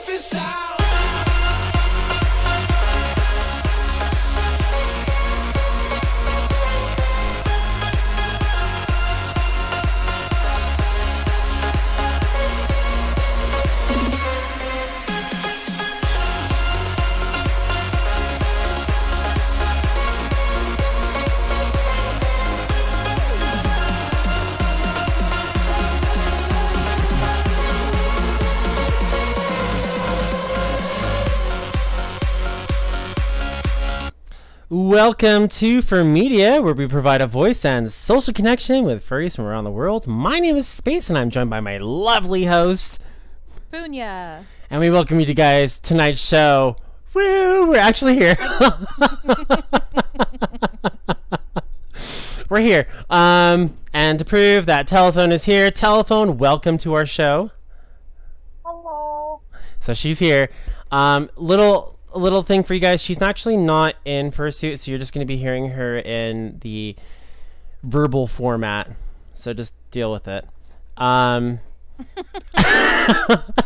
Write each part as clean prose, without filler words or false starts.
safest out. Welcome to FurMedia, where we provide a voice and social connection with furries from around the world. My name is Space, and I'm joined by my lovely host, Funya. And we welcome you to guys tonight's show. Woo! We're actually here. We're here. And to prove that Telephone is here, Telephone, welcome to our show. Hello. So she's here. A little thing for you guys. She's actually not in Fursuit, so you're just going to be hearing her in the verbal format. So just deal with it.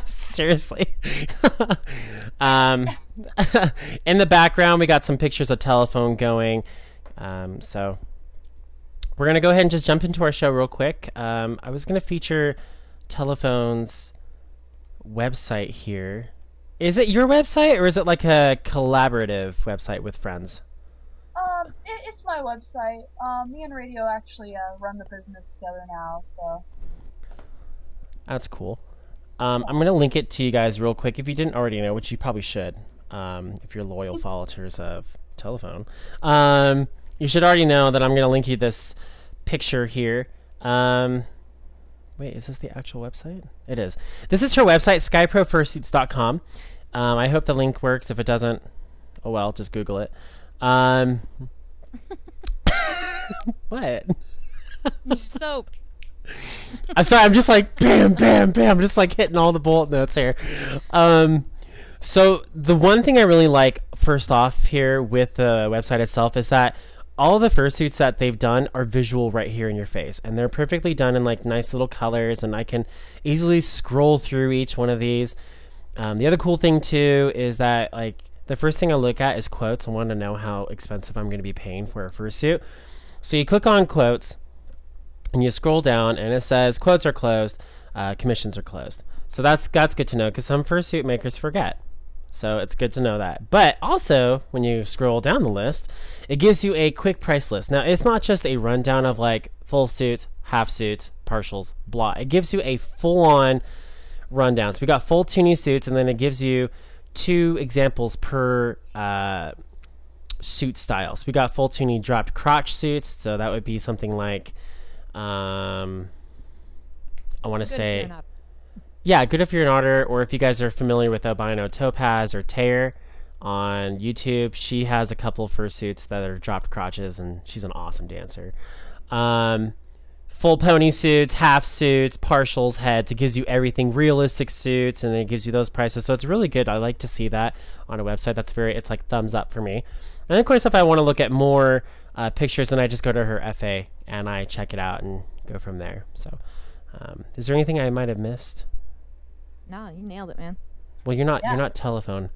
Seriously. In the background, we got some pictures of Telephone going. So we're going to go ahead and just jump into our show real quick. I was going to feature Telephone's website here. Is it your website, or is it like a collaborative website with friends? It's my website. Me and Radio actually run the business together now, so. That's cool. I'm going to link it to you guys real quick if you didn't already know, which you probably should, if you're loyal followers of Telephone. You should already know that I'm going to link you this picture here. Wait, is this the actual website? It is. This is her website, skyprofursuits.com. I hope the link works. If it doesn't, oh well, just Google it. What? Soap. I'm sorry, I'm just like, bam, bam, bam. I'm just like hitting all the bullet notes here. So the one thing I really like, first off here with the website itself, is that all the fursuits that they've done are visual right here in your face, and they're perfectly done in like nice little colors, and I can easily scroll through each one of these. The other cool thing too is that like the first thing I look at is quotes. I want to know how expensive I'm going to be paying for a fursuit. So you click on quotes, and you scroll down, and it says quotes are closed, commissions are closed. So that's good to know, because some fursuit makers forget. So it's good to know that. But also, when you scroll down the list, it gives you a quick price list. Now, it's not just a rundown of like full suits, half suits, partials, blah. It gives you a full-on rundown. So we got full tuning suits, and then it gives you 2 examples per suit style. So we got full tuning dropped crotch suits. So that would be something like, I want to say... Yeah, good if you're an otter, or if you guys are familiar with Albino Topaz or Tear on YouTube. She has a couple fursuits that are dropped crotches, and she's an awesome dancer. Full pony suits, half suits, partials, heads. It gives you everything, realistic suits, and it gives you those prices. So it's really good. I like to see that on a website. It's like thumbs up for me. And of course, if I want to look at more pictures, then I just go to her FA and I check it out and go from there. So is there anything I might have missed? No, you nailed it, man. Well, you're not Telephone.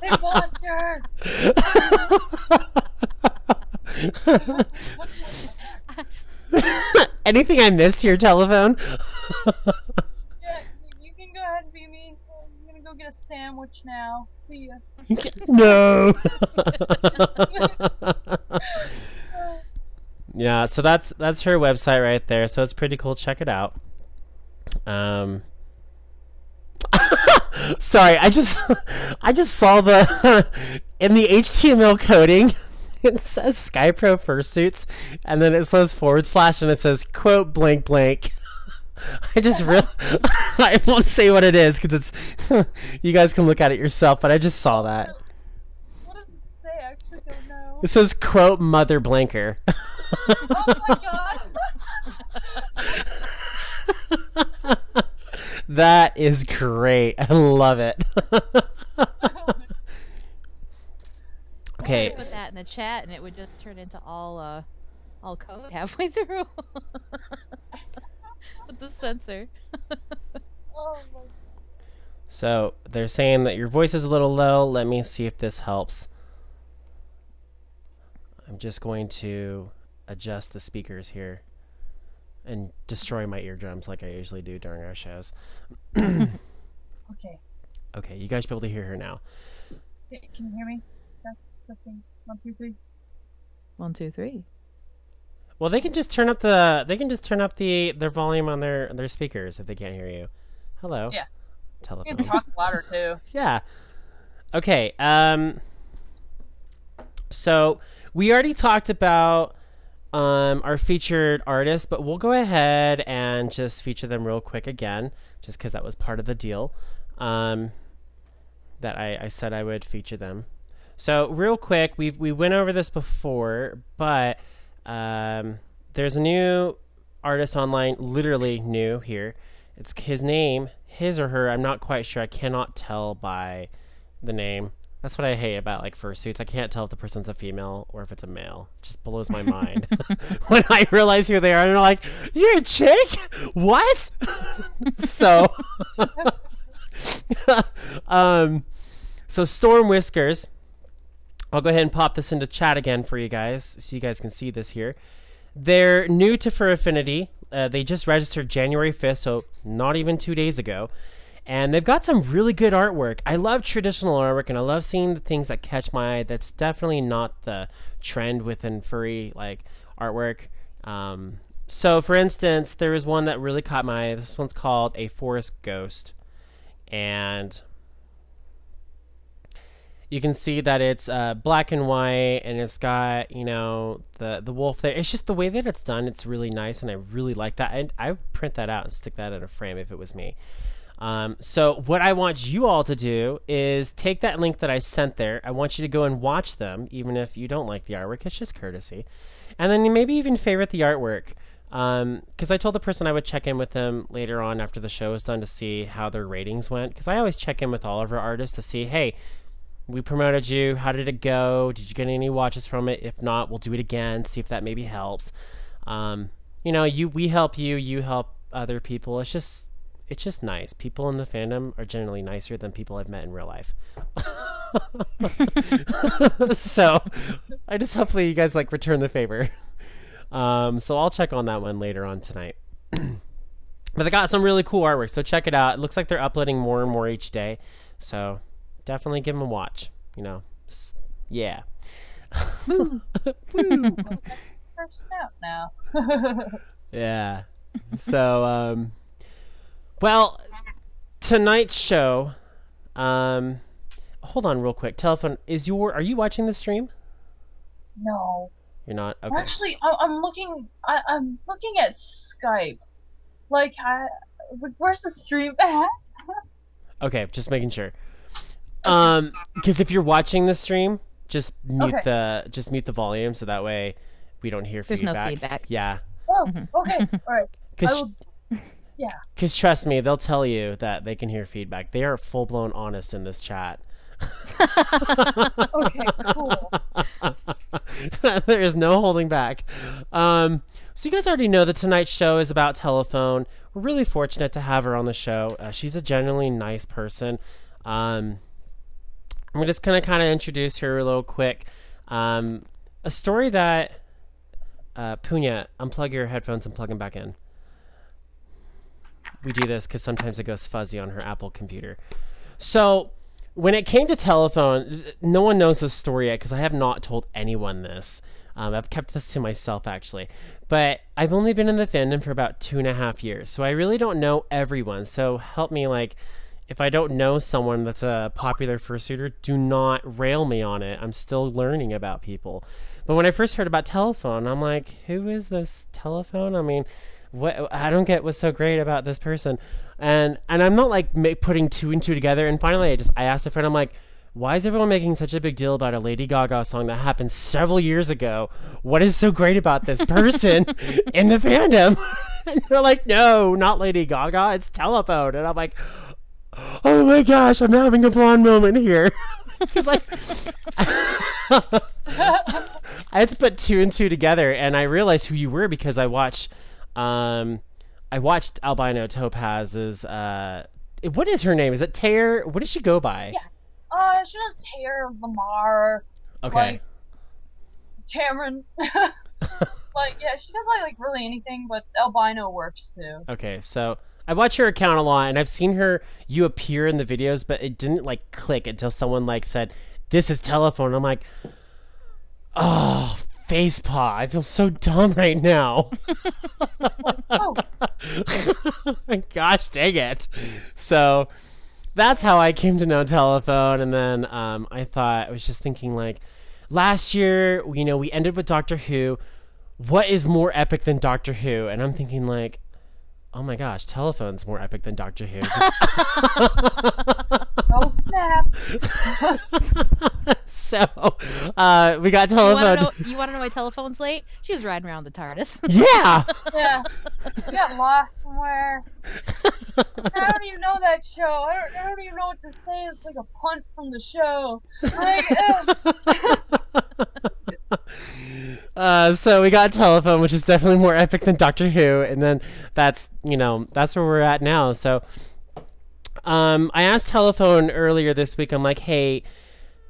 Hey, monster! Anything I missed here, Telephone? Yeah, you can go ahead and be me. I'm gonna go get a sandwich now. See ya. No. Yeah, so that's her website right there. So it's pretty cool. Check it out. Sorry, I just saw the in the HTML coding it says Skypro Fursuits, and then it says / and it says quote blank blank. I won't say what it is because it's you guys can look at it yourself, but I just saw that. What does it say? I actually don't know. It says quote mother blanker. Oh my god! That is great. I love it. Okay. Put that in the chat, and it would just turn into all code halfway through. With the censor. Oh my. So they're saying that your voice is a little low. Let me see if this helps. I'm just going to adjust the speakers here and destroy my eardrums like I usually do during our shows. Okay. Okay, you guys should be able to hear her now. Hey, can you hear me? Testing. 1, 2, 3. 1, 2, 3. Well, they can just turn up their volume on their speakers if they can't hear you. Hello. Yeah. Telephone. You can talk louder too. Yeah. Okay. So we already talked about our featured artists, but we'll go ahead and just feature them real quick again, just because that was part of the deal. That I said I would feature them. So real quick, we went over this before, but there's a new artist online, literally new here. It's his name, his or her, I'm not quite sure. I cannot tell by the name. That's what I hate about like fursuits. I can't tell if the person's a female or if it's a male. It just blows my mind when I realize who they are. And they're like, "You're a chick? What?" So, so Storm Whiskers. I'll go ahead and pop this into chat again for you guys, so you guys can see this here. They're new to Fur Affinity. They just registered January 5th, so not even 2 days ago. And they've got some really good artwork. I love traditional artwork, and I love seeing the things that catch my eye. That's definitely not the trend within furry like artwork. So, for instance, there was one that really caught my eye. This one's called A Forest Ghost. And you can see that it's black and white, and it's got, you know, the wolf there. It's just the way that it's done. It's really nice, and I really like that. And I would print that out and stick that in a frame if it was me. So what I want you all to do is take that link that I sent there. I want you to go and watch them, even if you don't like the artwork. It's just courtesy. And then you maybe even favorite the artwork. Because I told the person I would check in with them later on after the show was done to see how their ratings went. Because I always check in with all of our artists to see, hey, we promoted you. How did it go? Did you get any watches from it? If not, we'll do it again. See if that maybe helps. You know, we help you. You help other people. It's just nice. People in the fandom are generally nicer than people I've met in real life. So I just hopefully you guys like return the favor. So I'll check on that one later on tonight. But they got some really cool artwork, so check it out. It looks like they're uploading more and more each day. So definitely give them a watch. You know, yeah. Woo. First out now. Yeah. So, well, tonight's show. Hold on, real quick. Telephone. Are you watching the stream? No. You're not. Okay. Actually, I'm looking. I'm looking at Skype. Like, where's the stream at? Okay, just making sure. Because if you're watching the stream, just mute the volume so that way we don't hear There's feedback. no feedback. Yeah. Oh, okay. All right. Yeah. Because trust me, they'll tell you that they can hear feedback. They are full blown honest in this chat. Okay, cool. There is no holding back. So you guys already know that tonight's show is about Telephone. We're really fortunate to have her on the show. She's a genuinely nice person. I'm just gonna kind of introduce her a little quick. A story that Punya, unplug your headphones and plug them back in. We do this because sometimes it goes fuzzy on her Apple computer. So when it came to Telephone, no one knows this story yet because I have not told anyone this. I've kept this to myself, actually. But I've only been in the fandom for about 2.5 years, so I really don't know everyone. So help me, like, if I don't know someone that's a popular fursuiter, do not rail me on it. I'm still learning about people. But when I first heard about Telephone, I'm like, who is this Telephone? I mean, what? I don't get what's so great about this person. And I'm not like putting two and two together. And finally, I asked a friend, I'm like, why is everyone making such a big deal about a Lady Gaga song that happened several years ago? What is so great about this person in the fandom? And they're like, no, not Lady Gaga, it's Telephone. And I'm like, oh my gosh, I'm having a blonde moment here. Because like, I had to put two and two together, and I realized who you were because I watched Albino Topaz's what is her name? Is it Tear? What does she go by? Yeah. She does Tear, Lamar, Okay. like Cameron. Like, yeah, she does like really anything, but albino works too. Okay, so I watch her account a lot, and I've seen you appear in the videos, but it didn't like click until someone like said, "This is telephone." I'm like, oh, facepaw. I feel so dumb right now. Oh. Gosh dang it. So that's how I came to know telephone, and then I was just thinking like, last year, we ended with Doctor Who. What is more epic than Doctor Who? And I'm thinking like, oh my gosh, telephone's more epic than Doctor Who. Oh snap! So, we got telephone. You want to know why telephone's late? She was riding around the TARDIS. Yeah. Yeah, you got lost somewhere. I don't even know that show. I don't even know what to say. It's like a punt from the show. Like, So we got telephone, which is definitely more epic than Doctor Who, and then that's where we're at now. So, I asked telephone earlier this week. I'm like, hey,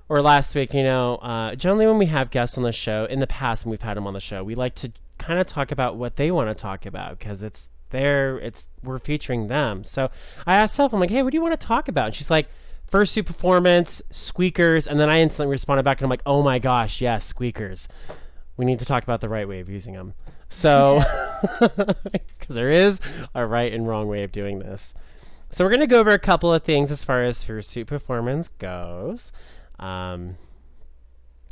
or last week, generally when we have guests on the show, in the past when we've had them on the show, we like to kind of talk about what they want to talk about because we're featuring them. So I asked telephone, I'm like, hey, what do you want to talk about? And she's like, Fursuit performance, squeakers, and then I instantly responded back and I'm like, oh my gosh, yes, squeakers. We need to talk about the right way of using them. So, because there is a right and wrong way of doing this. So we're going to go over a couple of things as far as Fursuit performance goes. Wow,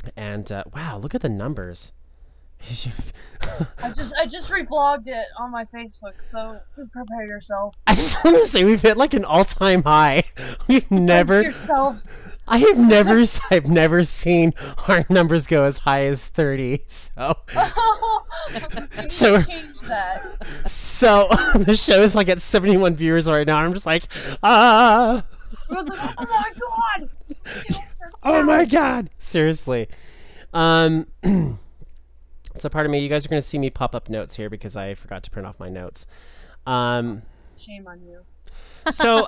look at the numbers. I just reblogged it on my Facebook, so prepare yourself. I just want to say we've hit like an all-time high. I've never seen our numbers go as high as 30. So Change that. So the show is like at 71 viewers right now, and I'm just like, oh my god! Oh my god! Seriously. So pardon me, you guys are going to see me pop up notes here because I forgot to print off my notes. Shame on you. So,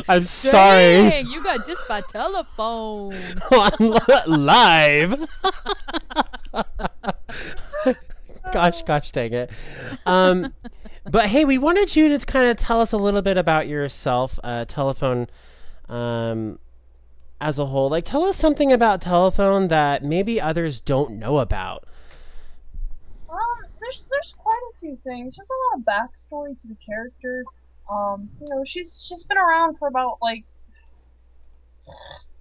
I'm sorry. Dang, you got just by telephone. Live. Gosh dang it. But hey, we wanted you to kind of tell us a little bit about yourself, telephone, as a whole. Like, tell us something about telephone that maybe others don't know about. There's quite a few things. There's a lot of backstory to the character. She's been around for about like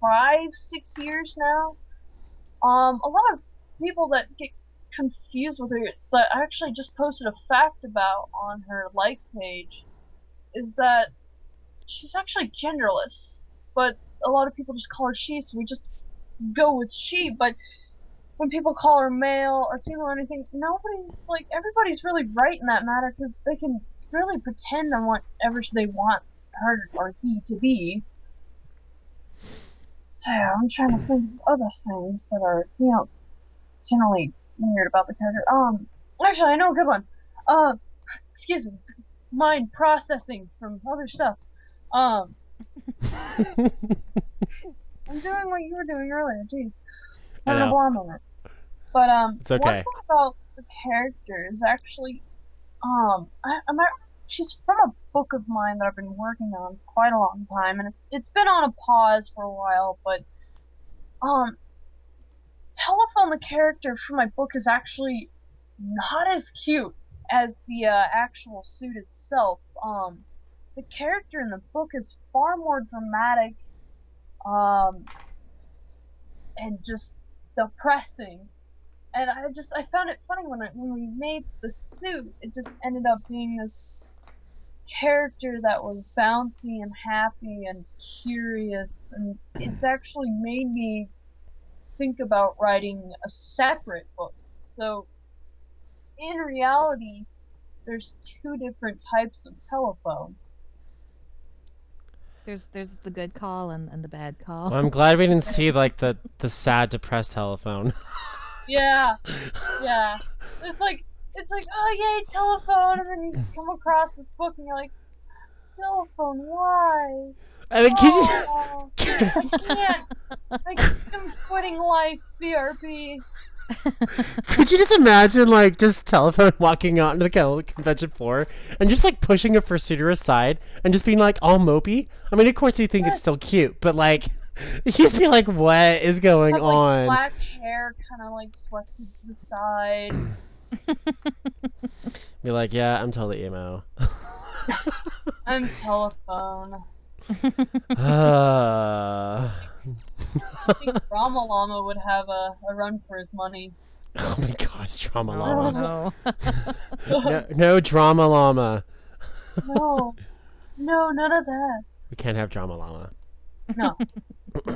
5-6 years now. A lot of people that get confused with her that I actually just posted a fact about on her like page is that she's actually genderless, but a lot of people just call her she, so we just go with she. But when people call her male or female or anything, everybody's really right in that matter because they can really pretend on whatever they want her or he to be. So I'm trying to think of other things that are, generally weird about the character. Actually, I know a good one. Excuse me, mind processing from other stuff. I'm doing what you were doing earlier. Jeez, having a blah moment. But it's okay. One thing about the character is actually, she's from a book of mine that I've been working on quite a long time, and it's been on a pause for a while. But Telephone, the character from my book, is actually not as cute as the actual suit itself. The character in the book is far more dramatic, and just depressing. And I found it funny when we made the suit, it just ended up being this character that was bouncy and happy and curious, and it's actually made me think about writing a separate book. So, in reality, there's two different types of telephone. There's the good call and the bad call. Well, I'm glad we didn't see like the sad, depressed telephone. Yeah. It's like, oh yay, telephone, and then you come across this book and you're like, telephone, why? I mean, can Oh, I can't. I'm quitting life, BRB. could you just imagine, like, just telephone walking out into the convention floor and just, like, pushing a fursuiter aside and just being, like, all mopey? I mean, of course you think it's still cute, but, like, you just be like, what is going Have, on? black hair kind of, swept to the side. Be like, yeah, I'm totally emo. I'm telephone. uh... I think Rama Llama would have a run for his money. Oh my gosh, Drama Oh, Llama. no. No Drama Llama. No, none of that. We can't have Drama Llama. No,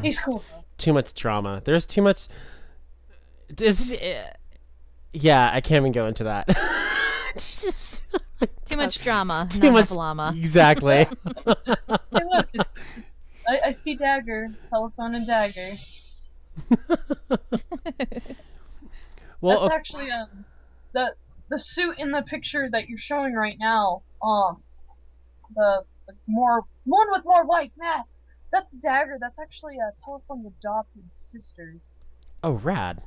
he's cool though. Too much drama. There's too much. Yeah, I can't even go into that. Just... Too much drama. Too not much enough llama. Exactly. Hey, look, I see Dagger, telephone and Dagger. Well, That's actually the suit in the picture that you're showing right now. The one with more white mask. That's Dagger. That's actually a telephone's adopted sister. oh, rad.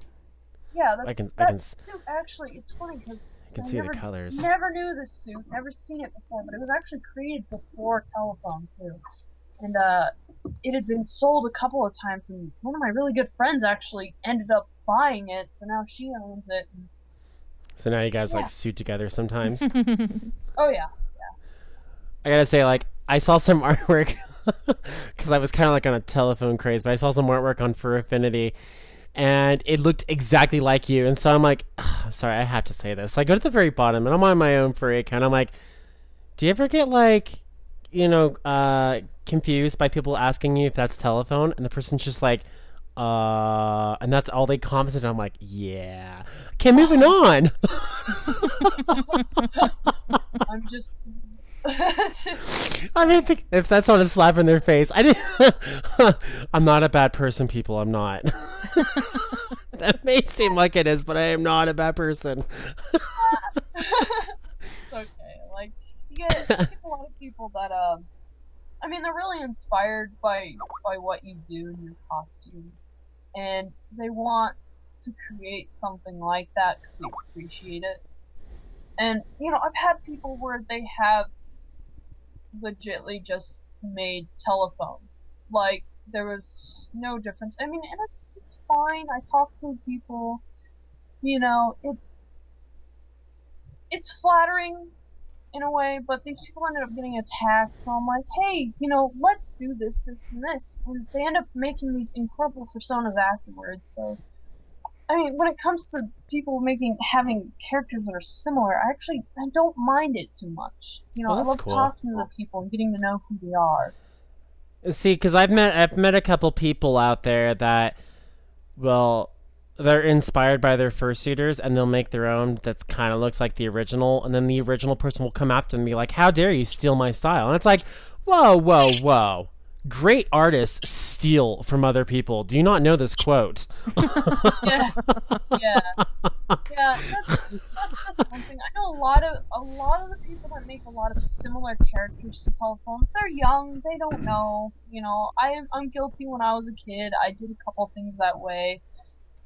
Yeah, that suit actually. It's funny because I can see the colors. Never knew this suit. Never seen it before, but it was actually created before telephone too. And it had been sold a couple of times, and one of my really good friends actually ended up buying it, so now she owns it. So now you guys like suit together sometimes. Oh yeah. I gotta say, like, I saw some artwork because I was kind of like on a telephone craze, but I saw some artwork on Fur Affinity, and it looked exactly like you. And so I'm like, sorry, I have to say this. I go to the very bottom, and I'm on my own furry account. I'm like, do you ever get like, confused by people asking you if that's telephone? And the person's just like, and that's all they commented. I'm like, yeah. Okay, moving on. I'm just. I mean, if that's not a slap in their face, I'm not a bad person, people. I'm not. That may seem like it is, but I am not a bad person. It's okay. Like, you get a lot of people that I mean, they're really inspired by what you do in your costume, and they want to create something like that because they appreciate it. And I've had people where they have legitly just made telephone. Like, there was no difference. I mean, and it's fine. I talk to people. It's flattering in a way, but these people ended up getting attacked, so I'm like, hey, let's do this, and this. And they end up making these incredible personas afterwards, so I mean, when it comes to people having characters that are similar, I don't mind it too much. I love cool. talking to the people and getting to know who they are. See, because I've met a couple people out there that, well, they're inspired by their fursuiters, and they'll make their own that kind of looks like the original, and then the original person will come after them and be like, how dare you steal my style? And it's like, whoa. Great artists steal from other people. Do you not know this quote? Yes. Yeah. That's one thing. I know a lot of the people that make a lot of similar characters to telephone. They're young. They don't know. I'm guilty. When I was a kid, I did a couple things that way,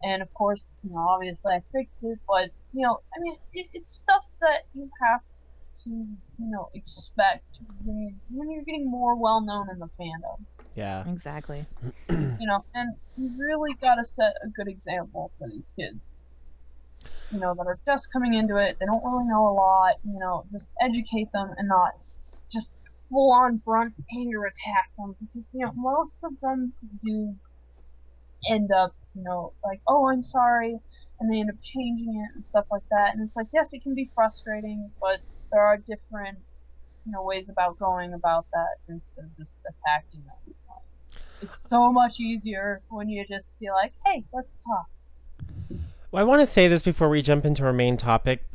and of course, obviously I fixed it. But I mean, it's stuff that you have to expect when you're getting more well known in the fandom. Yeah, exactly. And you really gotta set a good example for these kids that are just coming into it. They don't really know a lot. Just educate them and not just full on brunt anger attack them, because most of them do end up like, oh, I'm sorry, and they end up changing it and stuff like that. And it's like, yes, it can be frustrating, but there are different, ways about going about that instead of just attacking them. It's so much easier when you just be like, hey, let's talk. Well, I want to say this before we jump into our main topic.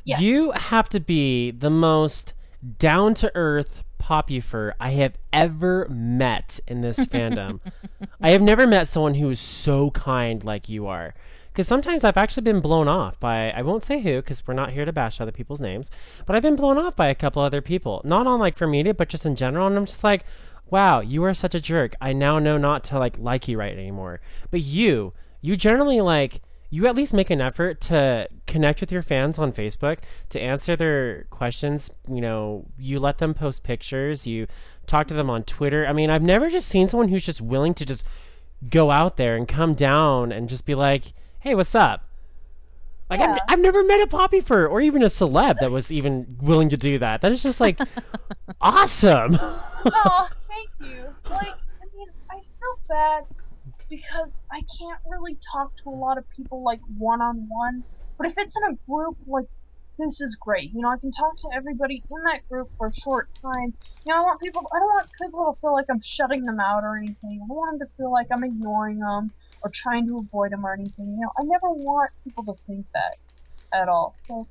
Yes. You have to be the most down-to-earth popufur I have ever met in this fandom. I have never met someone who is so kind like you are. Because sometimes I've actually been blown off by, I won't say who, because we're not here to bash other people's names, but I've been blown off by a couple other people. Not on like FurMedia, but just in general. And I'm just like, wow, you are such a jerk. I now know not to like you right anymore. But you generally like, you at least make an effort to connect with your fans on Facebook, to answer their questions. You know, you let them post pictures, you talk to them on Twitter. I mean, I've never just seen someone who's just willing to just go out there and come down and just be like, hey, what's up? Like, Yeah. I've never met a poppy fur or even a celeb that was even willing to do that. That is just like awesome. Oh, thank you. Like, I mean, I feel bad because I can't really talk to a lot of people like one-on-one. But if it's in a group, like, this is great. You know, I can talk to everybody in that group for a short time. You know, I don't want people to feel like I'm shutting them out or anything. I don't want them to feel like I'm ignoring them or trying to avoid them or anything. You know, I never want people to think that at all. So,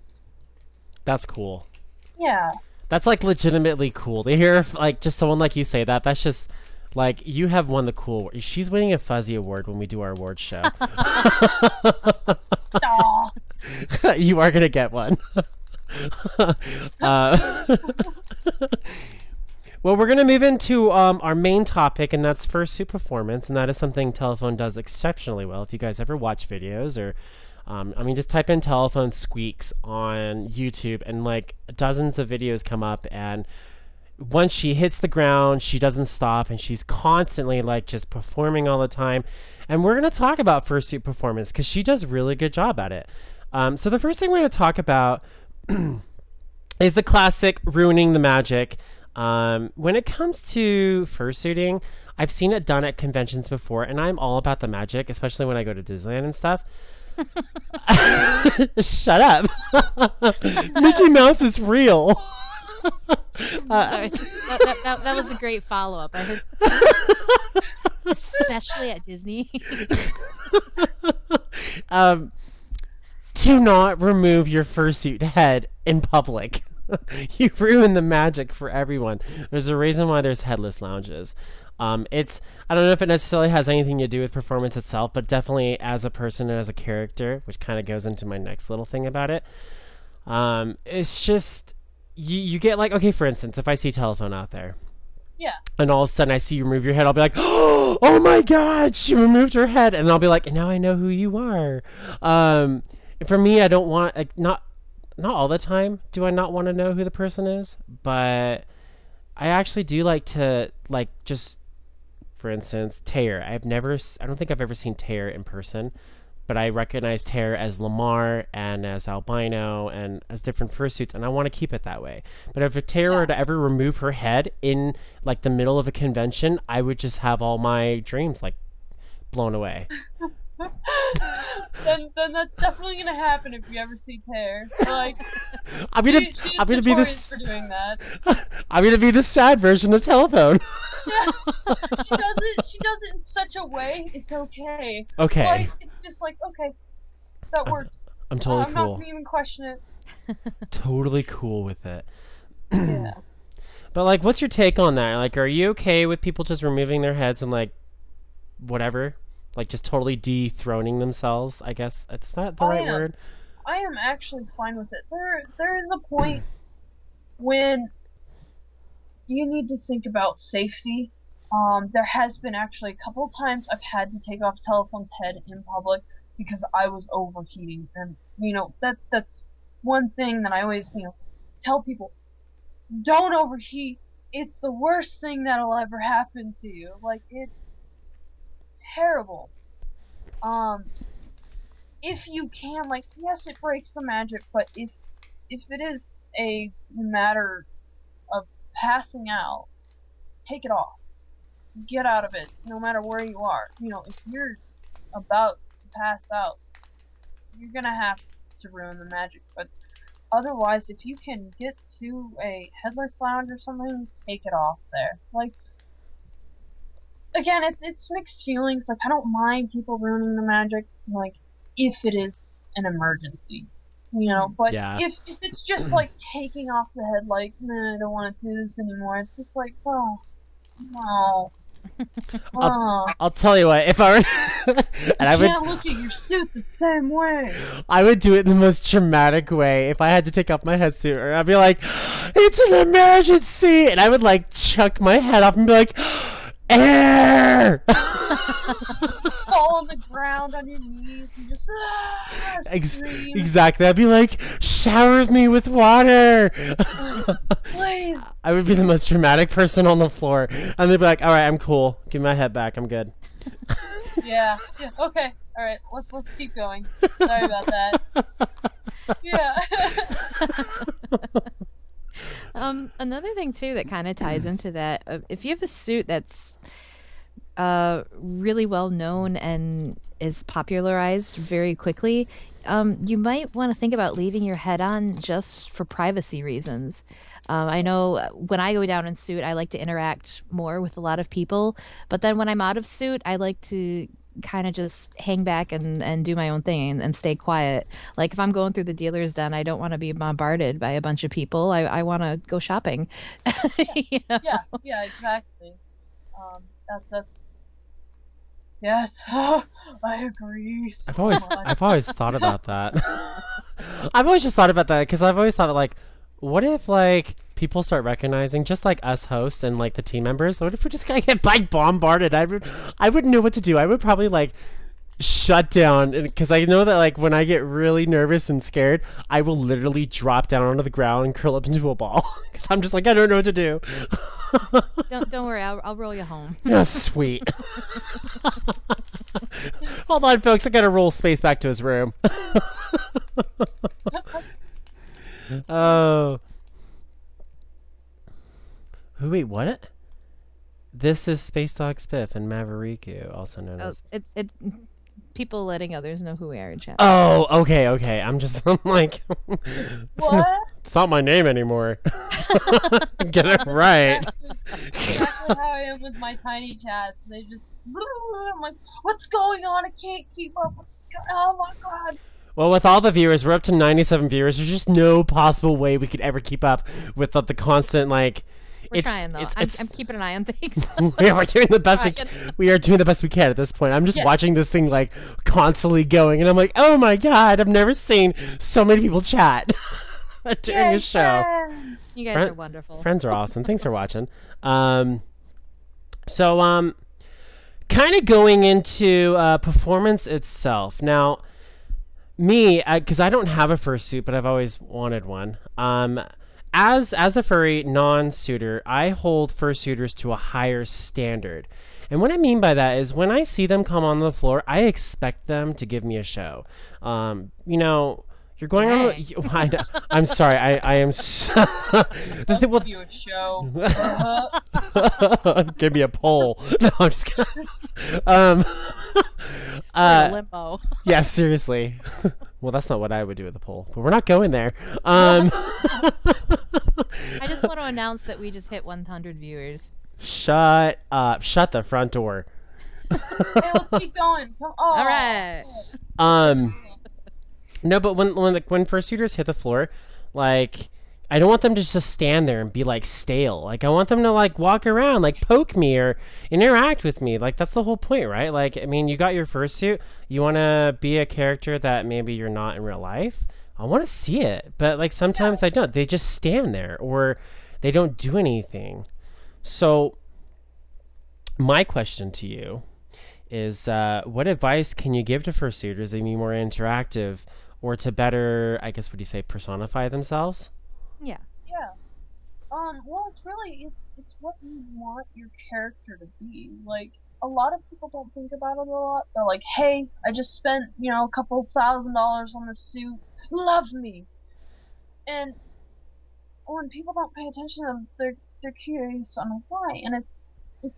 That's cool. yeah. That's like legitimately cool to hear. Like, just someone like you say that. That's just like, you have won the cool. She's winning a Fuzzy Award when we do our awards show. Aw. You are gonna get one. Well, we're gonna move into our main topic, and that's fursuit performance, and that is something Telephone does exceptionally well. If you guys ever watch videos, or I mean, just type in Telephone squeaks on YouTube, and like dozens of videos come up, and once she hits the ground, she doesn't stop, and she's constantly like just performing all the time. And we're going to talk about fursuit performance because she does a really good job at it. So the first thing we're going to talk about is the classic ruining the magic. When it comes to fursuiting, I've seen it done at conventions before, and I'm all about the magic, especially when I go to Disneyland and stuff. Shut up. Mickey Mouse is real. Sorry, that was a great follow-up. I heard, especially at Disney. Do not remove your fursuit head in public. You ruin the magic for everyone. There's a reason why there's headless lounges. I don't know if it necessarily has anything to do with performance itself, but definitely as a person and as a character, which kind of goes into my next little thing about it. It's just, you get like, okay, for instance, if I see Telephone out there, Yeah. and all of a sudden I see you remove your head, I'll be like, oh my god, she removed her head, and I'll be like, now I know who you are. For me, I don't want, like, not all the time do I not want to know who the person is, but I actually do like to, like, just, for instance, Tear. I don't think I've ever seen Tear in person, but I recognize Tear as Lamar and as Albino and as different fursuits, and I want to keep it that way. But if a Tear were to ever remove her head in, like, the middle of a convention, I would just have all my dreams, like, blown away. then that's definitely gonna happen if you ever see Tear. Like, I'm gonna be notorious for doing that. I'm gonna be the sad version of Telephone. Yeah, she does it in such a way. It's okay. Okay. Like, it's just like, okay, that works. I'm totally I'm not cool. gonna even question it. Totally cool with it. Yeah. But like, what's your take on that? Like, are you okay with people just removing their heads and like, whatever? Like, just totally dethroning themselves, I guess. It's not the right word. I am actually fine with it. There is a point when you need to think about safety. There has been actually a couple times I've had to take off Telephone's head in public because I was overheating. And, you know, that's one thing that I always, you know, tell people. Don't overheat. It's the worst thing that'll ever happen to you. Like, it's terrible. If you can, like, yes, it breaks the magic, but if it is a matter of passing out, take it off. Get out of it, no matter where you are. You know, if you're about to pass out, you're gonna have to ruin the magic, but otherwise, if you can get to a headless lounge or something, take it off there. Like, again, it's mixed feelings. Like, I don't mind people ruining the magic, like, if it is an emergency, you know. But if it's just like taking off the head, like, nah, I don't want to do this anymore. It's just like, oh, no. Oh, I'll tell you what, if I were, and I would, can't look at your suit the same way. I would do it in the most dramatic way. If I had to take off my head suit, or I'd be like, "It's an emergency," and I would like chuck my head off and be like, "Air!" Fall on the ground on your knees and just scream. Exactly. I'd be like, "Shower me with water." Please. I would be the most dramatic person on the floor, and they'd be like, "All right, I'm cool. Give me my head back. I'm good." Yeah. Okay. All right. Let's keep going. Sorry about that. Yeah. Another thing too that kind of ties into that, if you have a suit that's really well known and is popularized very quickly, you might want to think about leaving your head on just for privacy reasons. I know when I go down in suit, I like to interact more with a lot of people, but then when I'm out of suit, I like to kind of just hang back and do my own thing and stay quiet. Like if I'm going through the dealer's den, I don't want to be bombarded by a bunch of people. I want to go shopping. You know? Yeah, exactly. That's yes. I agree. So I've always thought about that. I've always just thought about that because I've always thought like, what if like people start recognizing just like us hosts and like the team members? What if we just get like bombarded? I wouldn't know what to do. I would probably like shut down because I know that like when I get really nervous and scared, I will literally drop down onto the ground and curl up into a ball because I'm just like I don't know what to do. Don't worry, I'll roll you home. Yeah, sweet. Hold on, folks. I gotta roll Space back to his room. Oh. Wait, what? This is Space Dog Spiff and Maveriku, also known as. It people letting others know who we are in chat. Oh, okay. I'm like, it's not my name anymore. Get it right. Exactly how I am with my tiny chats. They just, I'm like, what's going on? I can't keep up. Oh my god. Well, with all the viewers, we're up to 97 viewers. There's just no possible way we could ever keep up with the constant like. We're trying though. I'm keeping an eye on things. Yeah, we're doing the best we are doing the best we can at this point. I'm just watching this thing like constantly going, and I'm like, oh my god, I've never seen so many people chat during a show. You guys are wonderful. Friends are awesome. Thanks for watching. Kind of going into performance itself now. Me, because I don't have a fursuit, but I've always wanted one. As a furry non-suitor, I hold fursuiters to a higher standard. And what I mean by that is when I see them come on the floor, I expect them to give me a show. You know, you're going on. I'm sorry. I am. Give you a show. Give me a poll. No, I'm just kidding. Limbo. Yeah, seriously. Well, that's not what I would do with a poll, but we're not going there. I just want to announce that we just hit 100 viewers. Shut up. Shut the front door. Hey, let's keep going. Come on. All right. No, but when fursuiters hit the floor, like I don't want them to just stand there and be like stale. Like I want them to like walk around, like poke me or interact with me. Like that's the whole point, right? Like I mean, you got your fursuit. You want to be a character that maybe you're not in real life. I want to see it, but like sometimes I don't. They just stand there or they don't do anything. So my question to you is, what advice can you give to fursuiters to be more interactive or to better, I guess, what do you say, personify themselves? Yeah. Well, it's what you want your character to be. Like, a lot of people don't think about it a lot. They're like, hey, I just spent, a couple $1,000 on this suit. Love me. And when people don't pay attention to them, they're curious on why. And it's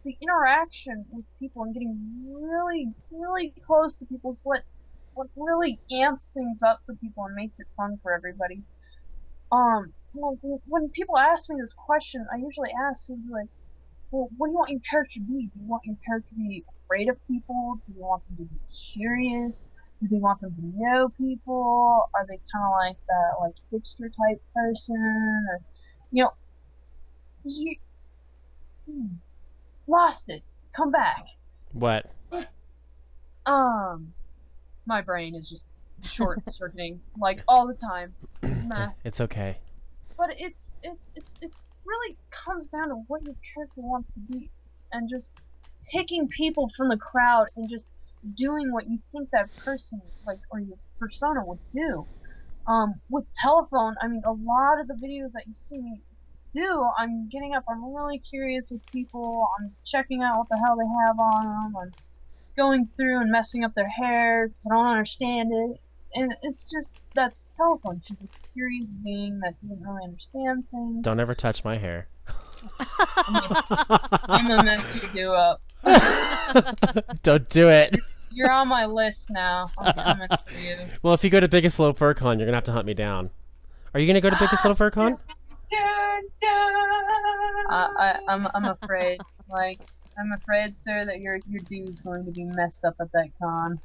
the interaction with people and getting really, really close to people is what really amps things up for people and makes it fun for everybody. When people ask me this question, I usually ask things like, well, what do you want your character to be? Do you want your character to be afraid of people? Do you want them to be curious? Do they want them to know people? Are they kind of like that, like, hipster type person? Or, lost it. come back. What? It's my brain is just short circuiting like all the time. Meh. It's okay. But it's really comes down to what your character wants to be, and just picking people from the crowd and just doing what you think that person like or your persona would do. With telephone, I mean, a lot of the videos that you see me do, I'm getting up, I'm really curious with people, I'm checking out what the hell they have on them, I'm going through and messing up their hair because I don't understand it. And it's just, that's telephone. She's a curious being that doesn't really understand things. Don't ever touch my hair. I'm gonna mess you do up. Don't do it. You're on my list now. I'm coming for you. Well, if you go to Biggest Little Fur Con, you're gonna have to hunt me down. Are you gonna go to Biggest Little Fur Con? I'm afraid. Like, I'm afraid, sir, that your dude's going to be messed up at that con.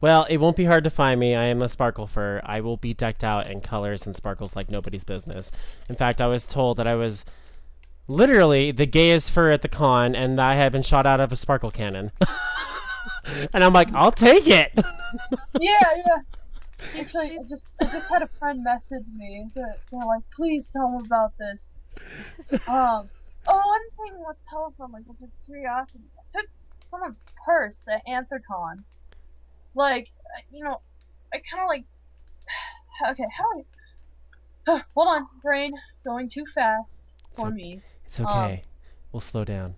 Well, it won't be hard to find me. I am a sparkle fur. I will be decked out in colors and sparkles like nobody's business. In fact, I was told that I was literally the gayest fur at the con, and I had been shot out of a sparkle cannon. And I'm like, I'll take it. Yeah. Actually, I just had a friend message me. They're like, please tell me about this. One thing with telephone, like, with curiosity, I took someone's purse at Anthrocon. Like, I kind of like, okay, hold on, brain, going too fast for me. It's okay. We'll slow down.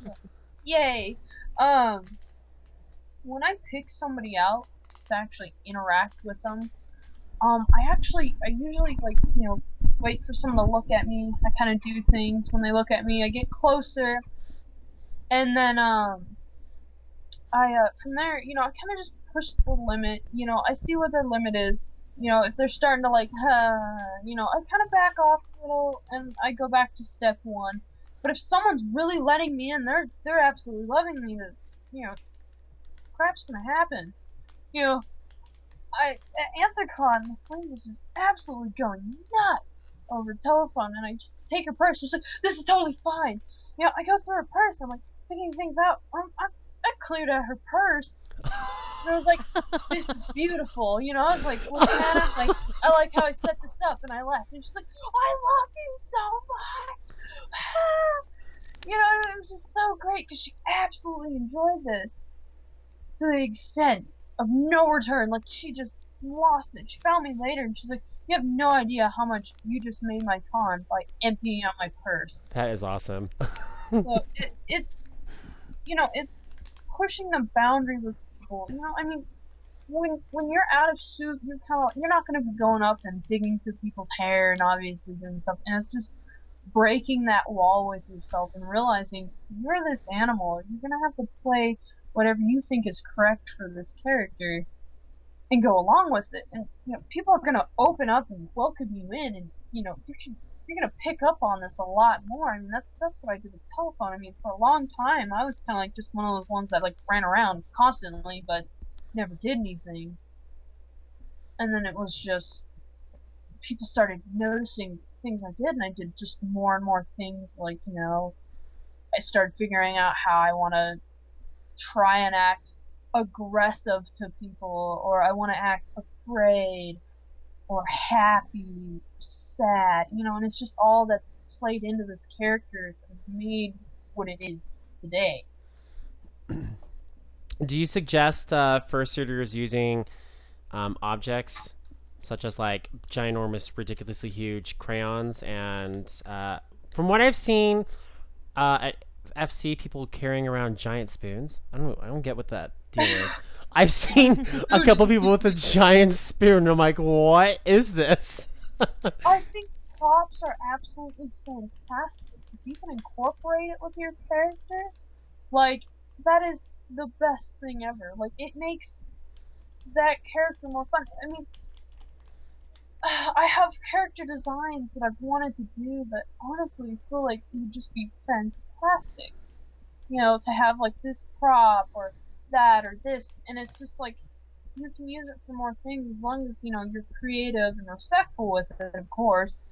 Yes. Yay. When I pick somebody out to actually interact with them, I usually, like, wait for someone to look at me. I kind of do things when they look at me. I get closer, and then, from there, I kind of just push the limit. I see what their limit is. If they're starting to, like, I kind of back off a little, and I go back to step one. But if someone's really letting me in, they're absolutely loving me, that, crap's gonna happen. At Anthrocon, this lady was just absolutely going nuts over telephone, and I just take her purse. She's like, "This is totally fine." I go through her purse. I'm like picking things out. I cleared out her purse. And I was like, "This is beautiful." I was like looking at it, like, I like how I set this up, and I left. And she's like, "I love you so much." It was just so great because she absolutely enjoyed this to the extent of no return. Like, she just lost it. She found me later, and she's like, "You have no idea how much you just made my con by emptying out my purse." That is awesome. So it's it's pushing the boundary with people. I mean, when you're out of suit, you're not going to be going up and digging through people's hair and obviously doing stuff. And it's just breaking that wall with yourself and realizing you're this animal. You're going to have to play whatever you think is correct for this character and go along with it. And people are going to open up and welcome you in, and you're going to pick up on this a lot more. I mean, that's what I did with telephone. I mean, for a long time, I was kind of like just one of those ones that, like, ran around constantly but never did anything. And then it was just people started noticing things I did, and I did just more and more things. Like, I started figuring out how I want to try and act aggressive to people, or I want to act afraid or happy, sad, and it's just all that's played into this character that has made what it is today. Do you suggest fursuiters using objects such as, like, ginormous, ridiculously huge crayons? And from what I've seen at FC, people carrying around giant spoons. I don't get what that deal is. I've seen a couple people with a giant spoon, and I'm like, what is this? I think props are absolutely fantastic. If you can incorporate it with your character, like, that is the best thing ever. Like, it makes that character more fun. I mean, I have character designs that I've wanted to do that honestly feel like it would just be fantastic. To have, like, this prop or that or this, and it's just like, you can use it for more things as long as, you're creative and respectful with it, of course.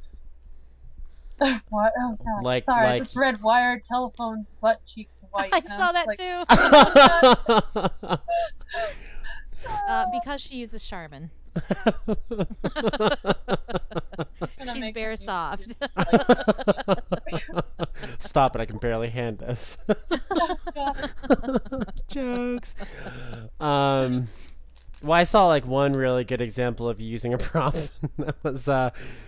What? Oh god. Like, Sorry, I like. just read wired telephones, butt cheeks white. I and saw was that like, too. Because she uses Charmin. Just gonna She's make bare a soft. Stop it! I can barely hand this. YouTube- Jokes. Well, I saw like one really good example of using a prop. That was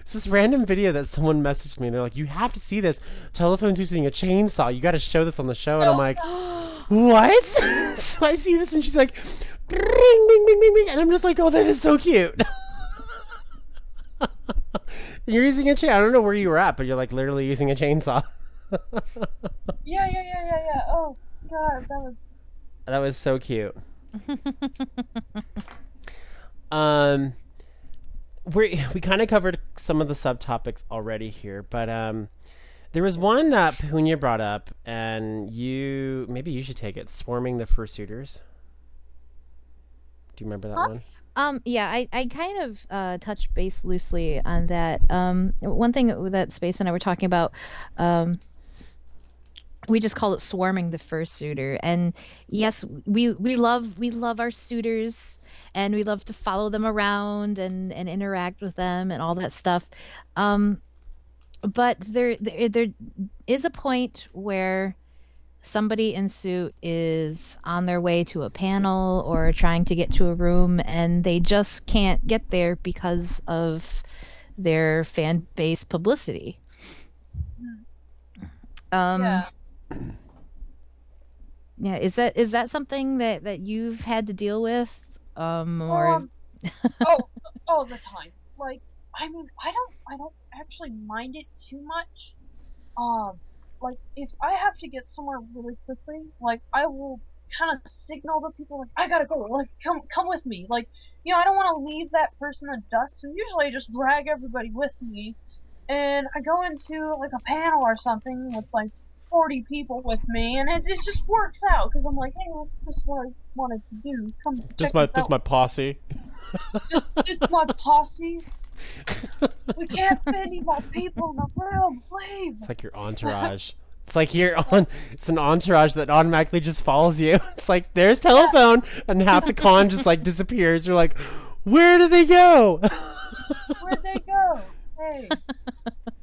it's this random video that someone messaged me, and they're like, "You have to see this. Telephone's using a chainsaw. You got to show this on the show." And I'm like, "What?" So I see this, and she's like, "Bing, bing, bing, bing, bing," and I'm just like, "Oh, that is so cute." You're using a chain. I don't know where you were at, but you're like literally using a chainsaw. Yeah. Oh god, That was so cute. We kind of covered some of the subtopics already here, but there was one that Punya brought up, and maybe you should take it. Swarming the fursuiters. Do you remember that one? Yeah, I kind of touched base loosely on that. One thing that Space and I were talking about, we just call it swarming the fursuiter. And yes, we love our suitors, and we love to follow them around and interact with them and all that stuff. But there is a point where somebody in suit is on their way to a panel or trying to get to a room, and they just can't get there because of their fan base publicity. yeah. Yeah, is that something that you've had to deal with? Or All the time. Like, I mean, I don't actually mind it too much. Like, if I have to get somewhere really quickly, like, I will kind of signal to people, like, I gotta go, like, come with me. Like, I don't want to leave that person in dust, so usually I just drag everybody with me, and I go into, like, a panel or something with, like, 40 people with me, and it just works out, because I'm like, hey, well, this is what I wanted to do. Come check this out. my posse. This is my posse. We can't fit any more people in the room, please. It's like your entourage. It's like it's an entourage that automatically just follows you. It's like, there's telephone, and half the con just like disappears. You're like, where did they go? Where'd they go? Hey,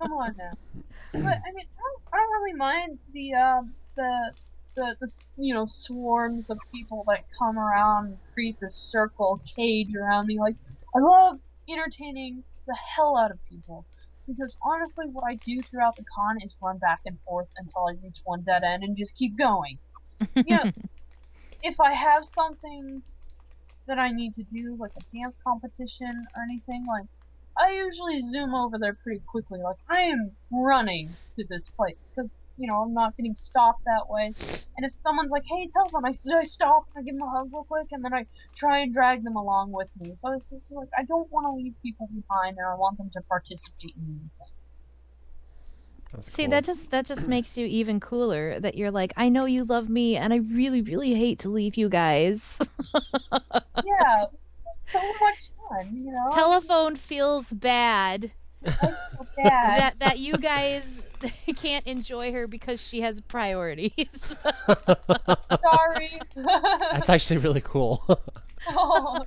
come on now. But I mean, I don't really mind the swarms of people that come around and create this circle cage around me. Like, I love entertaining the hell out of people, because honestly what I do throughout the con is run back and forth until I reach one dead end and just keep going. If I have something that I need to do, like a dance competition or anything, like, I usually zoom over there pretty quickly. Like, I am running to this place, because I'm not getting stopped that way. And if someone's like, hey, telephone, I stop, I give them a hug real quick, and then I try and drag them along with me. So it's just like, I don't want to leave people behind, and I want them to participate in anything. That's see, cool. that just makes you even cooler, that you're like, I know you love me, and I really, really hate to leave you guys. Yeah, so much fun, Telephone feels bad I feel bad. that you guys can't enjoy her because she has priorities. Sorry. That's actually really cool. Oh,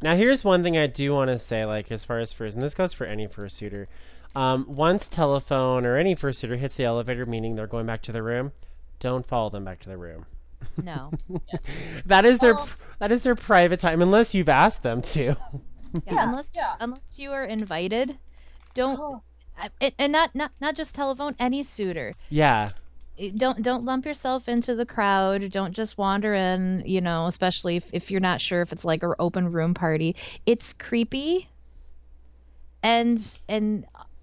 Now, here's one thing I do want to say, like, as far as first, and this goes for any fursuiter. Once telephone or any fursuiter hits the elevator, meaning they're going back to their room, don't follow them back to their room. No. That is their private time, unless you've asked them to. Yeah, unless you are invited, don't. And not just telephone, any suitor. Yeah. Don't lump yourself into the crowd. Don't just wander in, especially if you're not sure if it's like an open room party. It's creepy and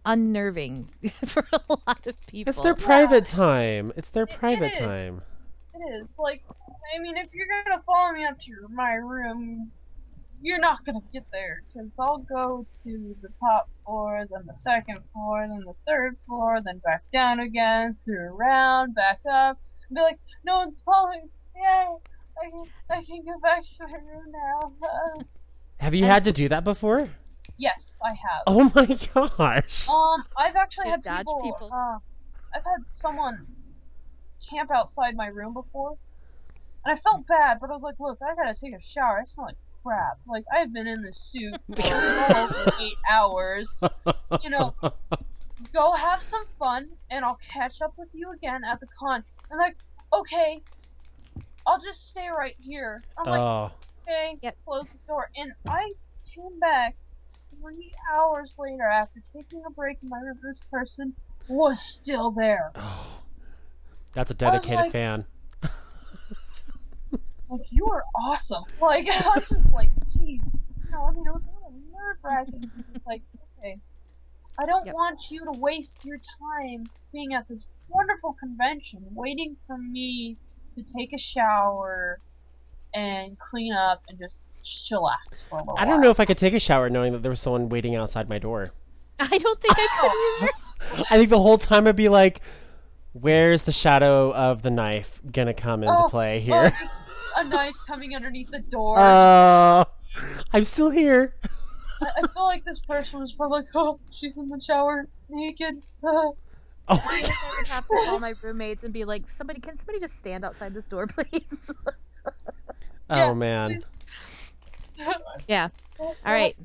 unnerving for a lot of people. It's their private time. It's their private time. It is. Like, I mean, if you're gonna follow me up to my room, you're not gonna get there, because I'll go to the top floor, then the second floor, then the third floor, then back down again, through around, back up, and be like, no one's following. Yay! I can go back to my room now. Have you had to do that before? Yes, I have. Oh my gosh. I've actually You had dodge people? I've had someone camp outside my room before, and I felt bad, but I was like, look, I gotta take a shower. I smell like crap. Like, I've been in this suit for well over 8 hours. You know, go have some fun, and I'll catch up with you again at the con. And like, okay, I'll just stay right here. I'm like, Oh. okay, Yep. close the door. And I came back 3 hours later after taking a break in my room. This person was still there. Oh. That's a I was dedicated like, fan. like, you are awesome. Like, I was just like, jeez. You know, I mean, it was a little nerve-wracking because it's like, okay, I don't Yep. want you to waste your time being at this wonderful convention waiting for me to take a shower and clean up and just chillax for a little I don't know if I could take a shower knowing that there was someone waiting outside my door. I don't think I could either. I think the whole time I'd be like, where's the shadow of the knife gonna come into play here? Just a knife coming underneath the door. I'm still here. I feel like this person was probably like, oh, she's in the shower, naked. Oh I my feel like I would gosh. have to call my roommates and be like, can somebody just stand outside this door, please? Oh man. Yeah. All right.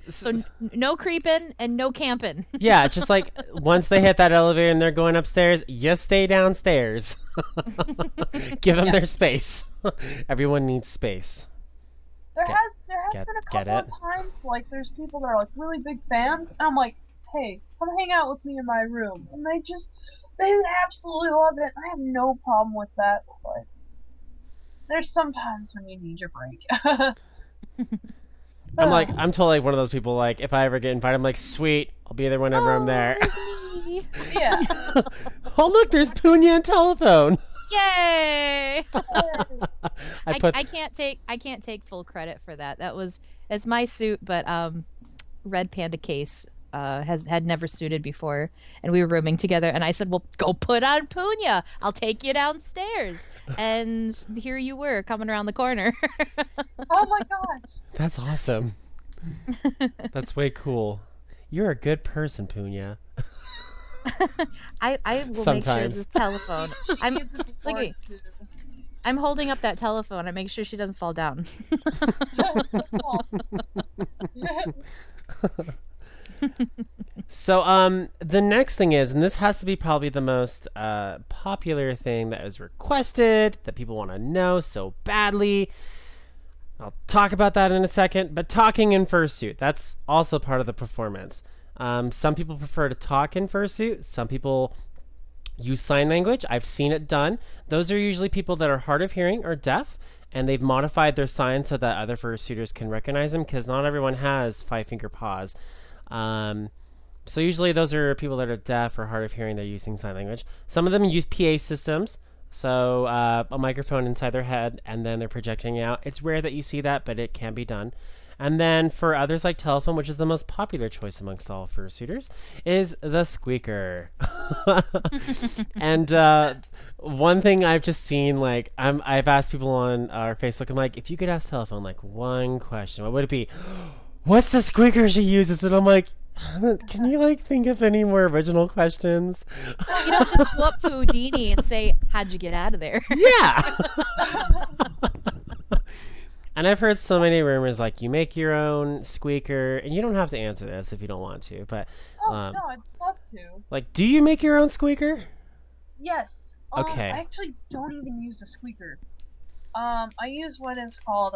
So no creeping and no camping. Yeah, just like once they hit that elevator and they're going upstairs, you stay downstairs. Give them their space. Everyone needs space. There Get- has get- been a get couple it? of times like there's people that are like really big fans, and I'm like, hey, come hang out with me in my room, and they absolutely love it. I have no problem with that, but there's sometimes when you need your break. I'm totally one of those people, like, if I ever get invited, I'm like, sweet, I'll be there whenever I'm there. there's me. Yeah. Oh, look, there's Punya and Telephone. Yay! I put I can't take full credit for that. It's my suit, but Red Panda Case had never suited before, and we were rooming together. And I said, "Well, go put on Punya. I'll take you downstairs." And here you were coming around the corner. Oh my gosh. That's awesome. That's way cool. You're a good person, Punya. I will make sure Sometimes. this telephone. She I'm needs a look at me. support too. I'm holding up that telephone. I make sure she doesn't fall down. So, the next thing is, and this has to be probably the most popular thing that is requested, that people want to know so badly. I'll talk about that in a second, but talking in fursuit, that's also part of the performance. Some people prefer to talk in fursuit. Some people use sign language. I've seen it done. Those are usually people that are hard of hearing or deaf, and they've modified their signs so that other fursuiters can recognize them, because not everyone has 5-finger paws. So usually those are people that are deaf or hard of hearing. They're using sign language. Some of them use PA systems, so a microphone inside their head, and then they're projecting out. It's rare that you see that, but it can be done. And then for others like telephone, which is the most popular choice amongst all fursuiters, is the squeaker. And one thing I've just seen, like, I've asked people on our Facebook, I'm like, if you could ask telephone like one question, what would it be? What's the squeaker she uses? And I'm like, can you like think of any more original questions? You don't just go up to Houdini and say, "How'd you get out of there?" Yeah. And I've heard so many rumors, like, you make your own squeaker, and you don't have to answer this if you don't want to, but Oh, no, I'd love to. like, do you make your own squeaker? Yes. Okay. I actually don't even use a squeaker. I use what is called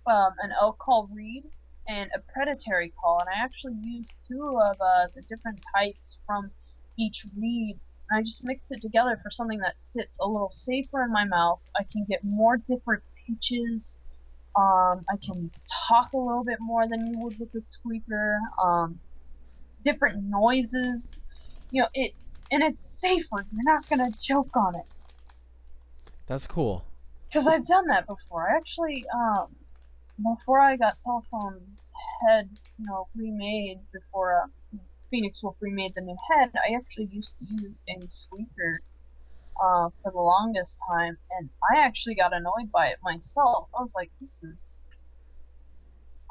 an elk call reed and a predatory call, and I actually use two of the different types from each reed, and I just mix it together for something that sits a little safer in my mouth. I can get more different pitches. I can talk a little bit more than you would with the squeaker. Different noises. You know, it's safer. You're not gonna choke on it. That's cool. Because I've done that before. I actually, before I got Telephone's head, remade, before Phoenix Wolf remade the new head, I actually used to use a squeaker for the longest time, and I actually got annoyed by it myself. I was like, this is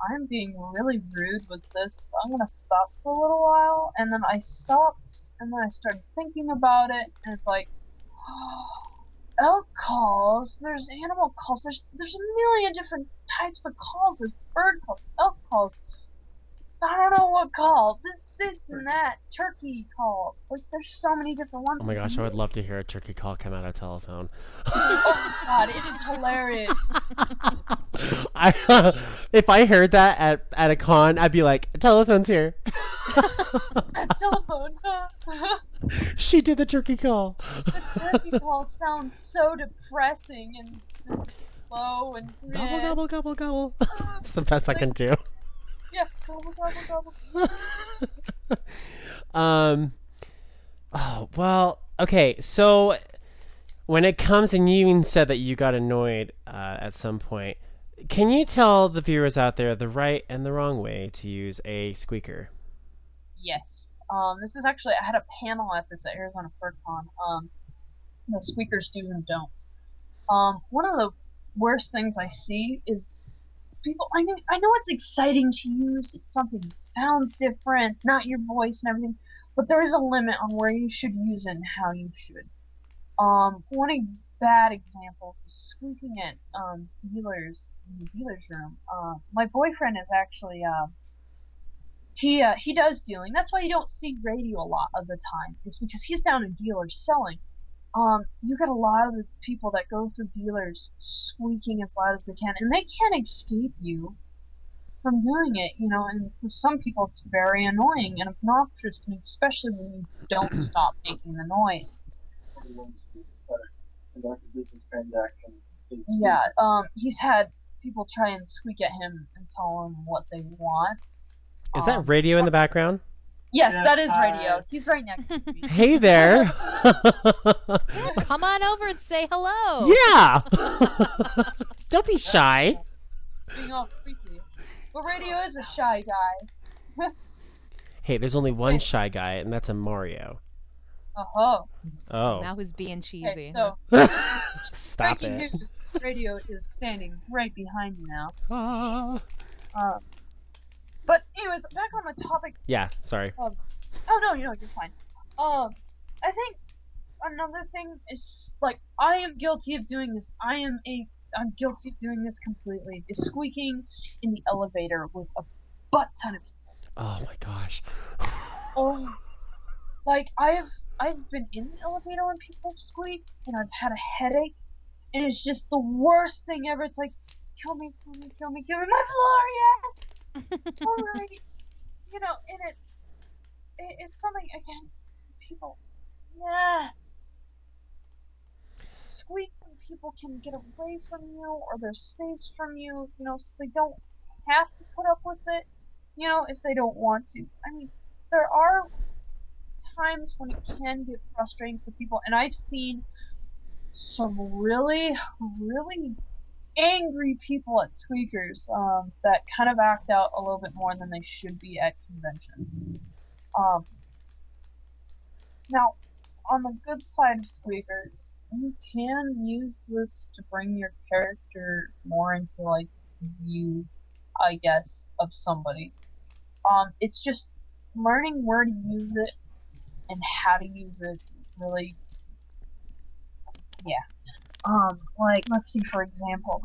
I'm being really rude with this, so I'm gonna stop for a little while. And then I stopped, and then I started thinking about it, and it's like, elk calls, there's animal calls, there's a million different types of calls. There's bird calls, elk calls, I don't know what call, this and that, turkey call. Like, there's so many different ones. Oh my gosh, I would love to hear a turkey call come out of telephone. Oh god, it is hilarious. If I heard that at a con, I'd be like, telephone's here. Telephone. She did the turkey call. The turkey call sounds so depressing and slow and Gobble, gobble, gobble, gobble. It's the best I can do. Yeah, gobble, gobble, gobble. Oh, well, okay, so when it comes, and you even said that you got annoyed at some point, can you tell the viewers out there the right and the wrong way to use a squeaker? Yes. This is actually, I had a panel at this at Arizona FurCon. The squeakers do's and don'ts. One of the worst things I see is people. I know it's exciting to use. It's something that sounds different. It's not your voice and everything, but there is a limit on where you should use it and how you should. One bad example is squeaking at dealers in the dealer's room. My boyfriend is actually he does dealing. That's why you don't see radio a lot of the time. Is because he's down in dealers selling. You get a lot of the people that go through dealers squeaking as loud as they can, and they can't escape you from doing it, you know, and for some people it's very annoying and obnoxious, and especially when you don't stop making the noise. Yeah, he's had people try and squeak at him and tell him what they want. Is that radio in the background? Yes, that is radio. He's right next to me. Hey there. Come on over and say hello. Yeah. Don't be shy. Being all freaky. But radio is a shy guy. Hey, there's only one shy guy, and that's a Mario. Oh. Now who's being cheesy? Okay, so Stop breaking it. news, radio is standing right behind you now. But anyways, back on the topic. Yeah, sorry. Oh no, you're fine. I think another thing is, like, I am guilty of doing this. I'm guilty of doing this completely. Is squeaking in the elevator with a butt ton of people. Oh my gosh. Oh, like I've been in the elevator when people have squeaked, and I've had a headache, and it's just the worst thing ever. It's like, kill me, kill me, kill me, kill me, my floor, yes. Alright, you know, and it's something, again, people, squeak when people can get away from you, or their space from you, you know, so they don't have to put up with it, you know, if they don't want to. I mean, there are times when it can get frustrating for people, and I've seen some really, really angry people at squeakers that kind of act out a little bit more than they should be at conventions. Now, on the good side of squeakers, you can use this to bring your character more into, like, view, I guess, of somebody. It's just learning where to use it and how to use it, really, yeah. Like, let's see, for example,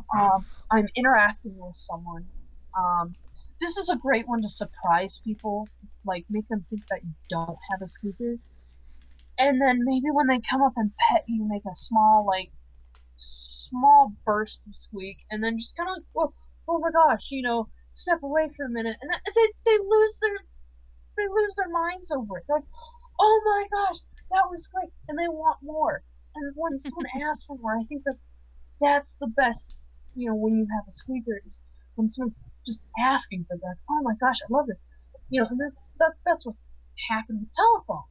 I'm interacting with someone. This is a great one to surprise people, like, make them think that you don't have a squeaker. And then maybe when they come up and pet you, make a small burst of squeak, and then just kind of, oh my gosh, you know, step away for a minute, and they lose their minds over it. They're like, oh my gosh, that was great, and they want more. And when someone asks for more, I think that's the best, you know, when you have a squeaker, is when someone's just asking for that. Oh my gosh, I love it. You know, and that's what's happened with telephone.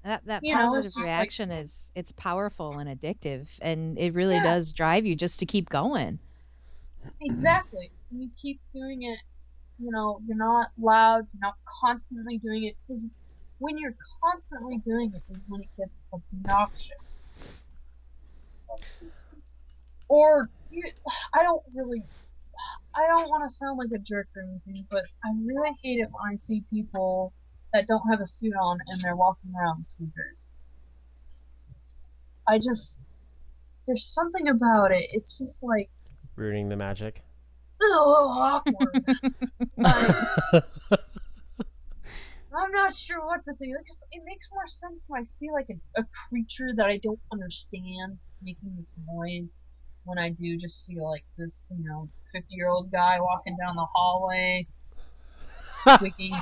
That You know, positive reaction is, it's powerful and addictive, and it really does drive you just to keep going. Exactly. And you keep doing it, you know, you're not loud, you're not constantly doing it, because it's when you're constantly doing it is when it gets obnoxious. Or, I don't really, I don't want to sound like a jerk or anything, but I really hate it when I see people that don't have a suit on and they're walking around with squeakers. I just, there's something about it. It's just like, Ruining the magic. this is a little awkward. Like, I'm not sure what to think. Because it makes more sense when I see like a creature that I don't understand making this noise. When I do just see like this, 50-year-old guy walking down the hallway, squeaking.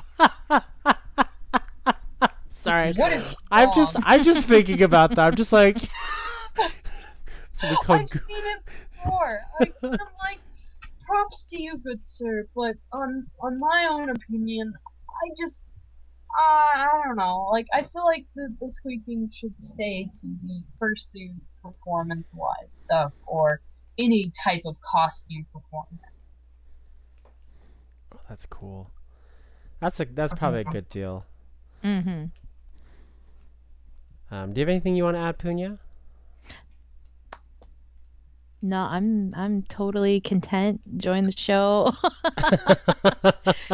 Sorry. What is wrong? I'm just thinking about that. I'm just like, I've seen it before. I'm like, props to you, good sir. But on my own opinion, I don't know. Like, I feel like the squeaking should stay to the fursuit performance-wise stuff, or any type of costume performance. Oh, that's cool. That's probably a good deal. Mm-hmm. Do you have anything you want to add, Punya? No, I'm totally content. Join the show.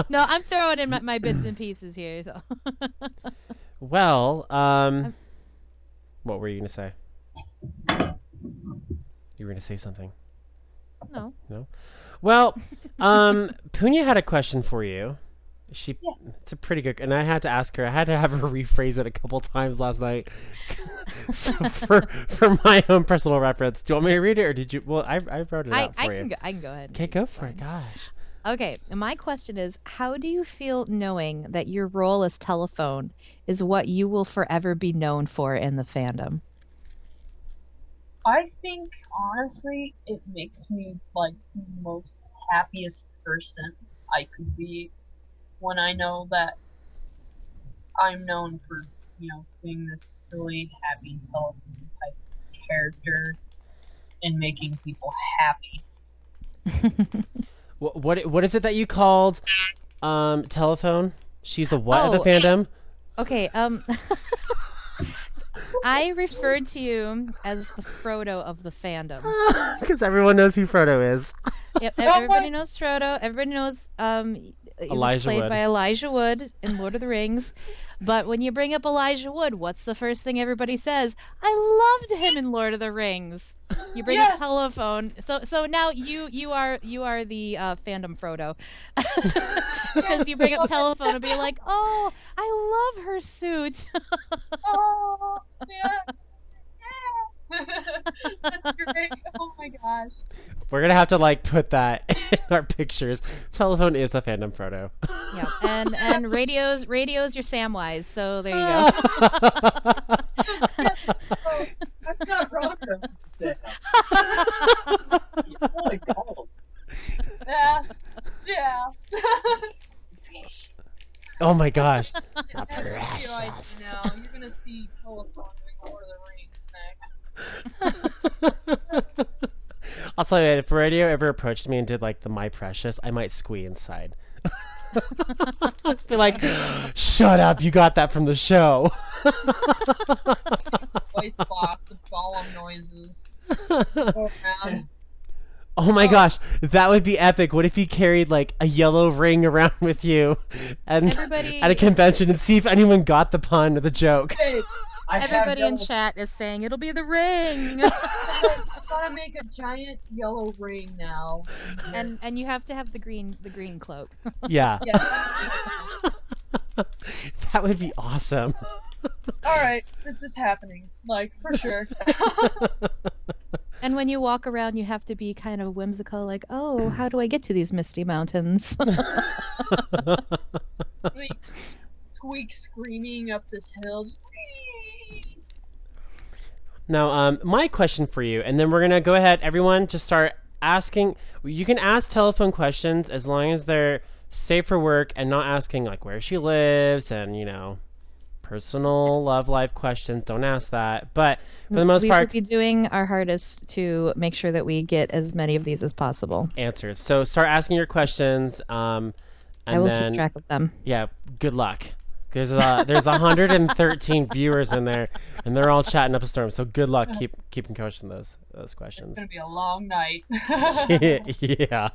No, I'm throwing in my bits and pieces here. So. Well, what were you gonna say? You were gonna say something. No. No. Well, Punya had a question for you. It's a pretty good, and I had to ask her. I had to have her rephrase it a couple times last night. So for my own personal reference, do you want me to read it, or did you? Well, I wrote it out for you. I can go ahead. Okay, go for it. Gosh. Okay, my question is, how do you feel knowing that your role as Telephone is what you will forever be known for in the fandom? I think, honestly, it makes me, like, the most happiest person I could be when I know that I'm known for, being this silly, happy telephone type character and making people happy. What is it that you called Telephone? She's the what of the fandom? Okay, I referred to you as the Frodo of the fandom. Because everyone knows who Frodo is. Yep, everybody knows Frodo. Everybody knows it was played by Elijah Wood in Lord of the Rings. But when you bring up Elijah Wood, what's the first thing everybody says? I loved him in Lord of the Rings. You bring up Telephone. So now you are the fandom Frodo. Because you bring up Telephone and be like, oh, I love her suit. Oh, yeah. That's great. Oh my gosh. We're gonna have to put that in our pictures. Telephone is the fandom Frodo. Yeah, and radio's your Samwise. So there you go. I'm not wrong. Holy God. Yeah. Oh my gosh. Precious. Now you're gonna see Telephone doing Lord of the Rings next. I'll tell you, if radio ever approached me and did the My Precious, I might squee inside. Be like, shut up, you got that from the show. Voice box of Gollum noises. Oh, man. Oh my gosh, that would be epic. What if you carried a yellow ring around with you and at a convention and see if anyone got the pun or the joke? Hey, everybody in chat is saying it'll be the ring. I gotta make a giant yellow ring now. And you have to have the green cloak. Yeah. Yeah. That would be awesome. Alright, this is happening. For sure. And when you walk around, you have to be kind of whimsical, oh, how do I get to these misty mountains? Squeak screaming up this hill. Now, my question for you, and then we're going to go ahead, everyone, just start asking. You can ask telephone questions as long as they're safe for work and not asking, where she lives and, personal love life questions. Don't ask that. But for the most part, we will be doing our hardest to make sure that we get as many of these as possible. Answers. So start asking your questions. And I will then, keep track of them. Yeah, good luck. There's 113 viewers in there, and they're all chatting up a storm. So good luck keeping coaching those questions. It's gonna be a long night. Yeah.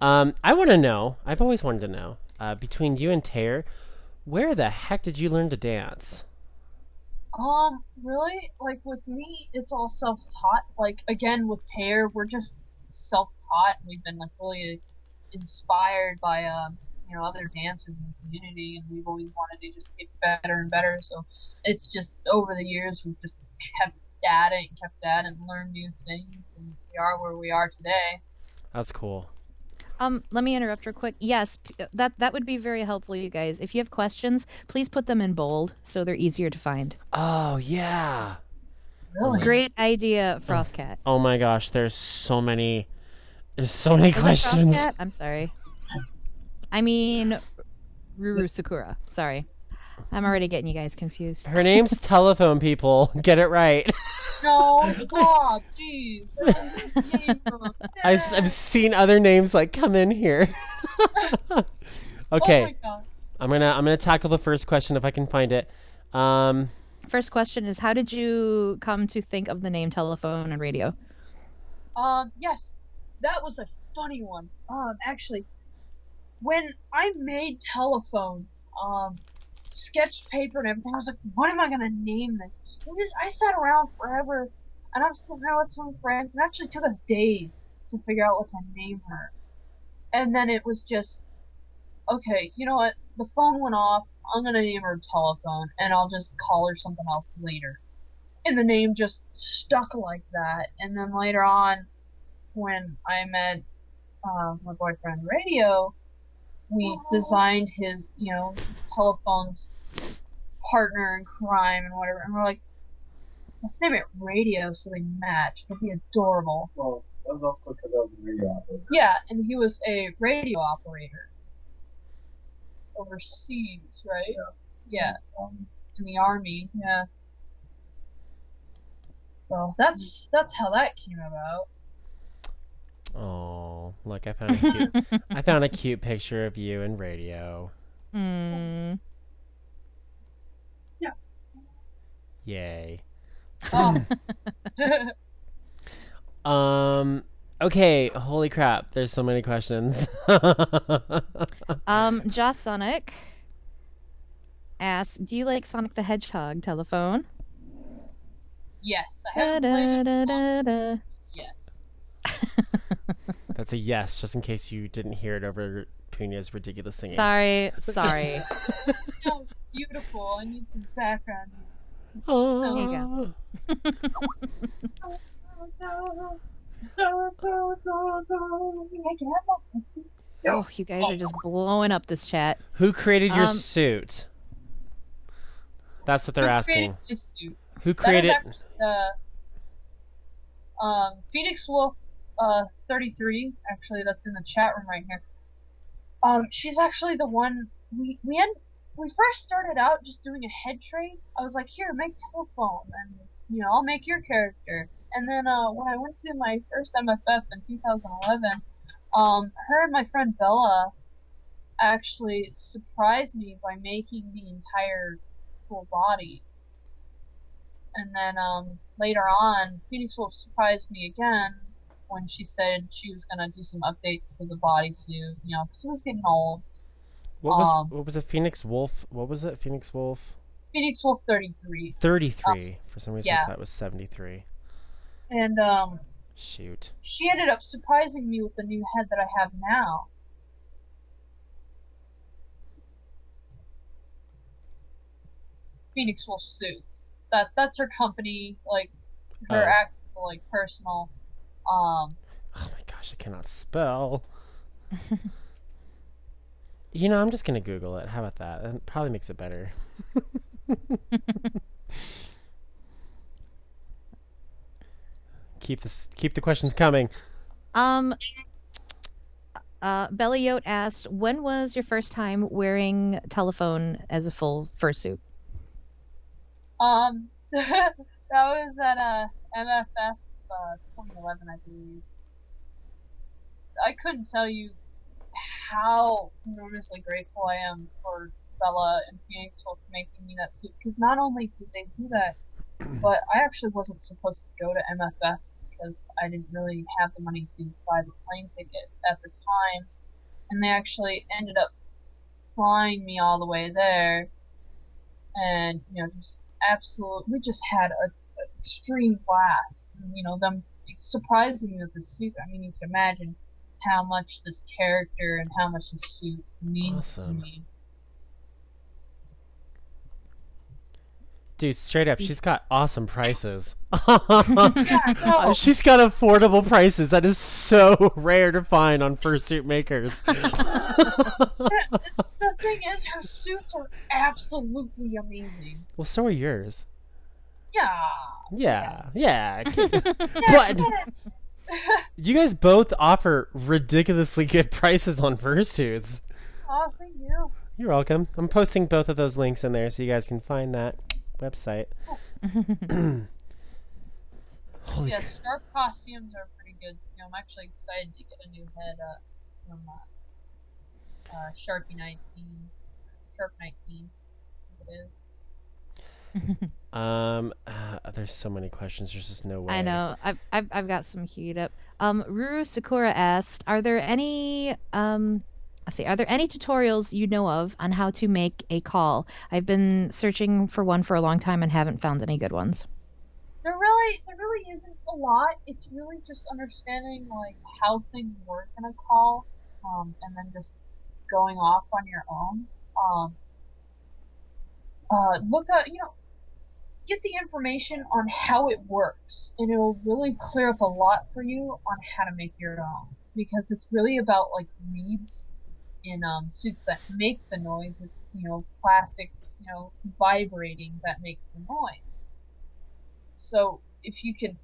I want to know. I've always wanted to know. Between you and Tare, where the heck did you learn to dance? Really? Like with me, it's all self-taught. Like again, with Tare, we're just self-taught. We've been like really inspired by other dancers in the community, and we've always wanted to just get better and better. So it's just over the years we've just kept at it and learned new things, and we are where we are today. That's cool. Let me interrupt real quick. Yes, that would be very helpful, you guys. If you have questions, please put them in bold so they're easier to find. Oh yeah. Really? Great idea, Frostcat. Oh my gosh, there's so many questions. Frostcat? I'm sorry. I mean, Ruru Sakura. Sorry. I'm already getting you guys confused. Her name's Telephone, people. Get it right. No, stop, jeez. I've seen other names like come in here. Okay. Oh my God. I'm gonna tackle the first question if I can find it. First question is, how did you come to think of the name telephone and radio? Yes, that was a funny one. Actually, when I made telephone, sketched paper and everything, I was like, what am I gonna name this? I sat around forever, and I'm sitting around with some friends, and it actually took us days to figure out what to name her. And then it was just, okay, you know what? The phone went off. I'm gonna name her Telephone, and I'll just call her something else later. And the name just stuck like that. And then later on, when I met my boyfriend Radio, we designed his, telephone's partner in crime and whatever. And we're like, let's name it Radio so they match. It'll be adorable. Well, that was also because I was a radio operator. Yeah, and he was a radio operator overseas, right? Yeah. In the army. Yeah. So that's how that came about. Oh, look! I found a cute picture of you in Radio. Hmm. Yeah. Yay. Oh. Okay. Holy crap! There's so many questions. Joss Sonic asks, do you like Sonic the Hedgehog telephone? Yes, I haven't played it. Da-da-da-da-da. Yes. That's a yes, just in case you didn't hear it over Punya's ridiculous singing. Sorry. No, it's beautiful. I need some background music. Oh. Here you Oh, you guys are just blowing up this chat. Who created your suit? That's what they're asking. Created this suit? Who created? That is actually, Phoenix Wolf 33. Actually, that's in the chat room right here. She's actually the one we first started out just doing a head trade. I was like, here, make telephone, and I'll make your character. And then when I went to my first MFF in 2011, her and my friend Bella actually surprised me by making the entire full body. And then later on, Phoenix Wolf surprised me again when she said she was gonna do some updates to the bodysuit, because it was getting old. What was a Phoenix Wolf? What was it? Phoenix Wolf? Phoenix Wolf 33. 33. For some reason, yeah. I thought it was 73. And shoot. She ended up surprising me with the new head that I have now. Phoenix Wolf Suits. That's her company, like her actual, like, personal. Oh my gosh, I cannot spell. I'm just gonna Google it. How about that? That probably makes it better. Keep the questions coming. Belly Yote asked, when was your first time wearing telephone as a full fursuit? That was at MFF 2011, I believe. I couldn't tell you how enormously grateful I am for Bella and Phoenix for making me that suit, because not only did they do that, but I actually wasn't supposed to go to MFF because I didn't really have the money to buy the plane ticket at the time, and they actually ended up flying me all the way there, and just we just had a extreme blast. Them surprising me with the suit. I mean, you can imagine how much this character and how much this suit means to me. Dude, straight up, she's got awesome prices. Yeah, no. She's got affordable prices. That is so rare to find on fursuit makers. The thing is, her suits are absolutely amazing. Well, so are yours. Yeah. Yeah. But you guys both offer ridiculously good prices on fursuits. Oh, thank you. You're welcome. I'm posting both of those links in there so you guys can find that website. Yes, sharp costumes are pretty good too. I'm actually excited to get a new head from Sharpie 19. Sharp 19, I think it is. There's so many questions. There's just no way. I know. I've got some queued up. Ruru Sakura asked, are there any are there any tutorials you know of on how to make a call? I've been searching for one for a long time and haven't found any good ones. There really isn't a lot. It's really just understanding like how things work in a call, and then just going off on your own. Look at get the information on how it works, and it'll really clear up a lot for you on how to make your own. Because it's really about like reeds in suits that make the noise. It's plastic vibrating that makes the noise. So if you can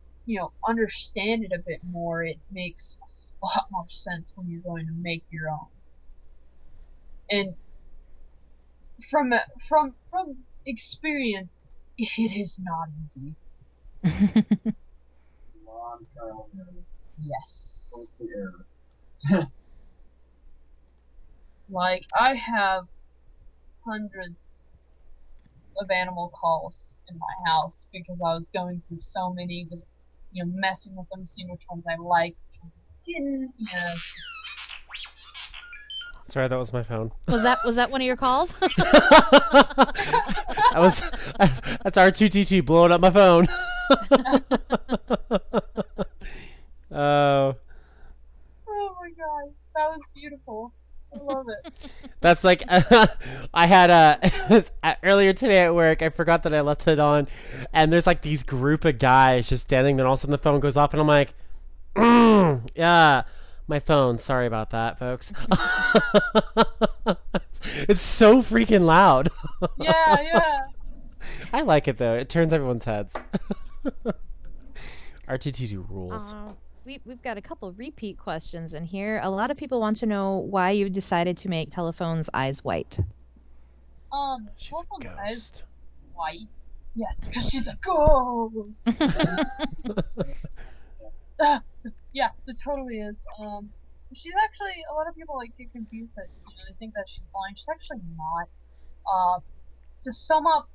understand it a bit more, it makes a lot more sense when you're going to make your own. And from experience, it is not easy. Long trial and error. Yes. Mostly error. Like, I have hundreds of animal calls in my house because I was going through so many, just, messing with them, seeing which ones I liked, which ones I didn't, Sorry, that was my phone. Was that one of your calls? That's R2T2 blowing up my phone. Oh my gosh, that was beautiful. I love it. That's like I had it was earlier today at work. I forgot that I left it on, and there's like these group of guys just standing there. And all of a sudden the phone goes off, and I'm like, yeah, my phone. Sorry about that, folks. It's so freaking loud. Yeah. I like it though. It turns everyone's heads. R2T2 rules. We've got a couple repeat questions in here. A lot of people want to know why you decided to make Telephone's eyes white. She's Telephone's a eyes ghost. white. Yes, because she's a ghost. Yeah, it totally is. She's actually, a lot of people get confused that they think that she's blind. She's actually not. To sum up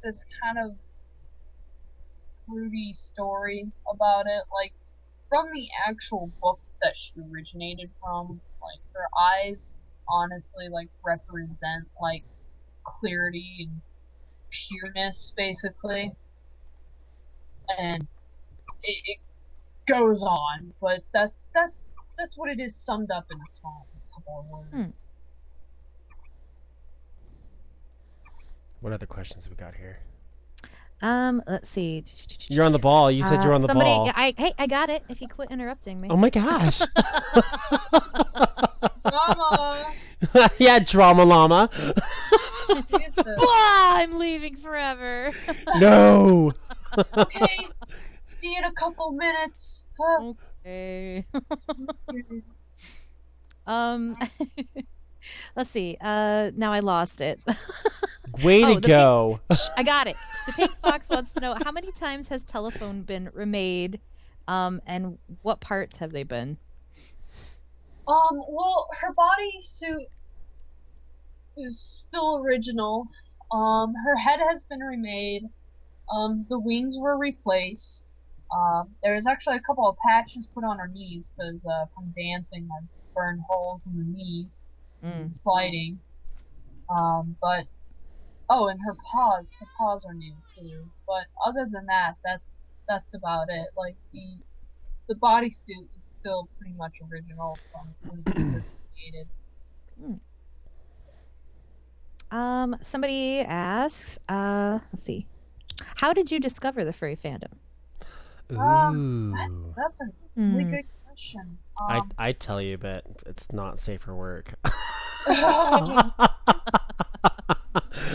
this kind of broody story about it, from the actual book that she originated from, her eyes honestly represent clarity and pureness, basically. And it goes on, but that's what it is summed up in a small couple of words. What other questions we got here? Let's see. You're on the ball. You said you're on the ball. Hey, I got it. If you quit interrupting me. Oh my gosh. Drama! Yeah, drama llama. I'm leaving forever. No. Okay, see you in a couple minutes. Okay. Let's see. Now I lost it. Way to go. I got it. The Pink Fox wants to know how many times has Telephone been remade, and what parts have they been? Well, her bodysuit is still original. Her head has been remade. The wings were replaced. There's actually a couple of patches put on her knees because from dancing I burned holes in the knees sliding. But oh, and her paws are new too. But other than that, that's about it. Like the bodysuit is still pretty much original from when it was first created. Somebody asks, let's see. How did you discover the furry fandom? Ooh. That's a really good question. I'd tell you, but it's not safe for work.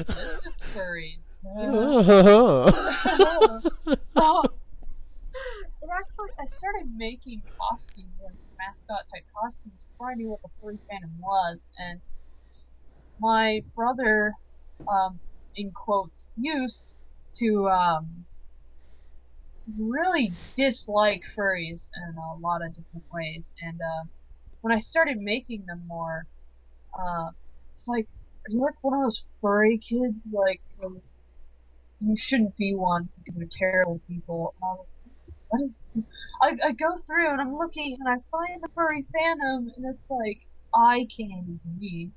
This is furries. It actually, I started making costumes, like mascot type costumes, before I knew what the furry fandom was, and my brother, in quotes, used to really dislike furries in a lot of different ways, and when I started making them more, it's like, are you like one of those furry kids? Like, because you shouldn't be one because they're terrible people. And I was like, what is? I go through and I'm looking and I find the furry fandom, and it's like eye candy to me.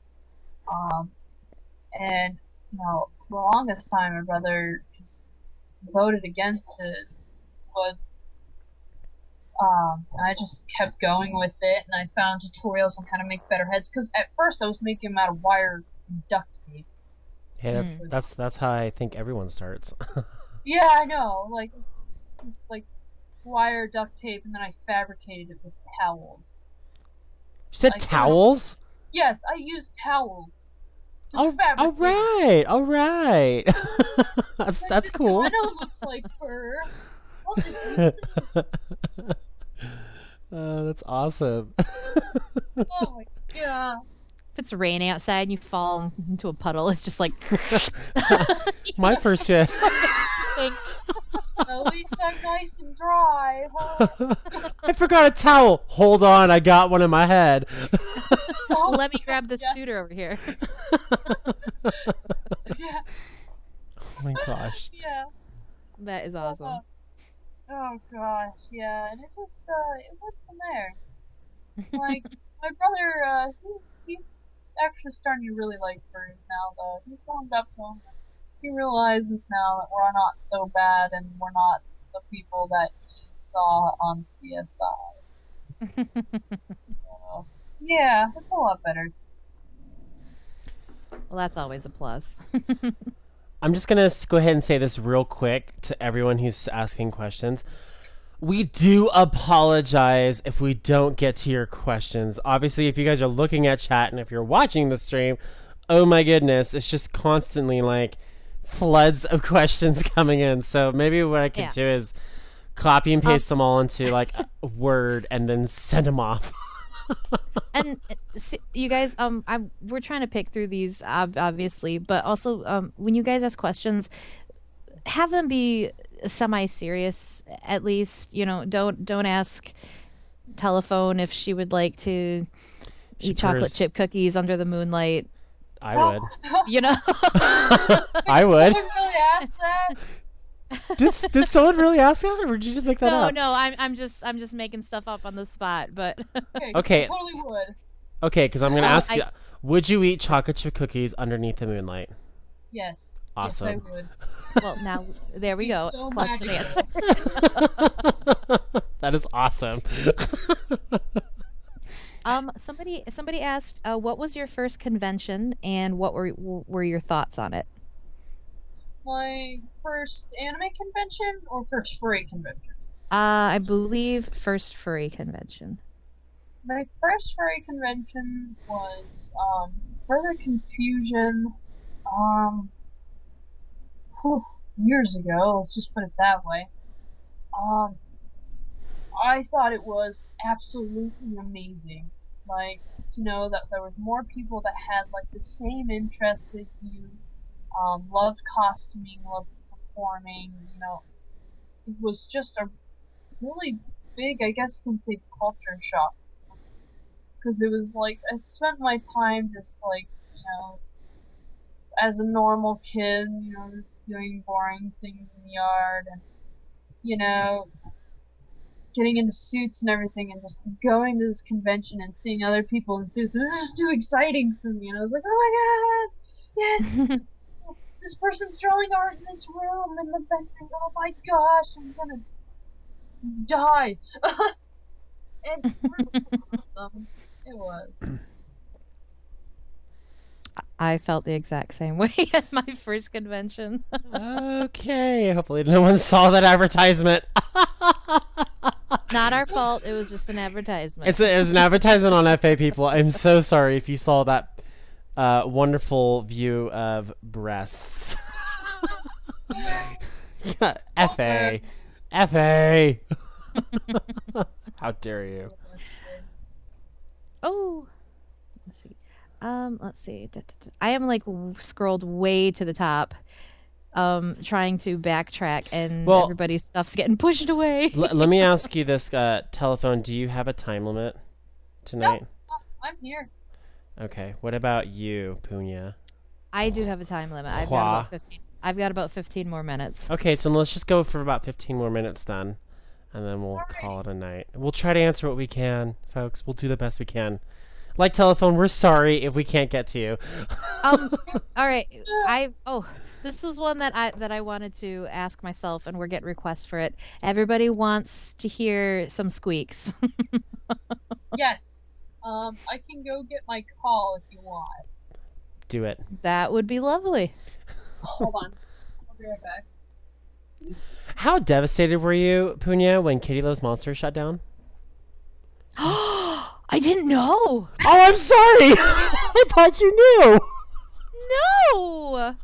And you know, for the longest time, my brother just voted against it, but I just kept going with it, and I found tutorials on how to make better heads. Because at first I was making them out of wire and duct tape. Hey, that's how I think everyone starts. Yeah, I know. Like, just like wire, duct tape, and then I fabricated it with towels. You said towels? Yes, I used towels. All right. That's cool. I know it looks like fur. I'll just use this. That's awesome. Oh my god. If it's raining outside and you fall into a puddle, it's just like My first shit. At least I'm nice and dry. Huh? I forgot a towel. Hold on, I got one in my head. oh, let me grab the suitor over here. Yeah. Oh my gosh. Yeah. That is awesome. Oh gosh, yeah, and it just it went from there. Like my brother, he's actually starting to really like furries now, though. He's warmed up to them. He realizes now that we're not so bad, and we're not the people that he saw on CSI. So, yeah, it's a lot better. Well, that's always a plus. I'm just going to go ahead and say this real quick to everyone who's asking questions. We do apologize if we don't get to your questions. Obviously, if you guys are looking at chat and if you're watching the stream, oh my goodness, it's just constantly like floods of questions coming in. So maybe what I could do is copy and paste them all into like a Word and then send them off. And you guys, we're trying to pick through these, obviously, but also when you guys ask questions, have them be semi-serious at least. You know, don't ask Telephone if she would like to eat chocolate chip cookies under the moonlight. I would. You know, I would. Did someone really ask that? Did someone really ask that, or did you just make that up? No, I'm just making stuff up on the spot, but Okay. I totally would. Okay, because I'm gonna ask you: would you eat chocolate chip cookies underneath the moonlight? Yes. Awesome. Yes, I would. well, now there we go. So Question magical. answer. That is awesome. Somebody asked, what was your first convention, and what were your thoughts on it? My first anime convention or first furry convention? I believe first furry convention. My first furry convention was Further Confusion years ago, let's just put it that way. I thought it was absolutely amazing. Like, to know that there was more people that had like the same interests as you, loved costuming, loved performing, you know. It was just a really big, I guess you can say, culture shock. Because it was like, I spent my time just like, you know, as a normal kid, just doing boring things in the yard, and getting into suits and everything, and just going to this convention and seeing other people in suits. It was just too exciting for me, and I was like, oh my god, yes, this person's drawing art in this room in the bedroom. Oh my gosh, I'm gonna die. And it was just awesome. It was. I felt the exact same way at my first convention. Okay, hopefully no one saw that advertisement. Not our fault. It was just an advertisement. It was an advertisement on FA, people. I'm so sorry if you saw that wonderful view of breasts. FA. FA. How dare you? Oh, let's see. Let's see. I am like scrolled way to the top, trying to backtrack, and everybody's stuff's getting pushed away. Let me ask you this, telephone. Do you have a time limit tonight? No, I'm here. Okay. What about you, Punya? I do have a time limit. I've got about 15. I've got about 15 more minutes. Okay, so let's just go for about 15 more minutes then, and then we'll call it a night. We'll try to answer what we can, folks. We'll do the best we can. Like telephone, we're sorry if we can't get to you. All right. This is one that I wanted to ask myself, and we're getting requests for it. Everybody wants to hear some squeaks. Yes. I can go get my call if you want. Do it. That would be lovely. Hold on. I'll be right back. How devastated were you, Punya, when Kitty Loves Monsters shut down? I didn't know. Oh, I'm sorry. I thought you knew. No.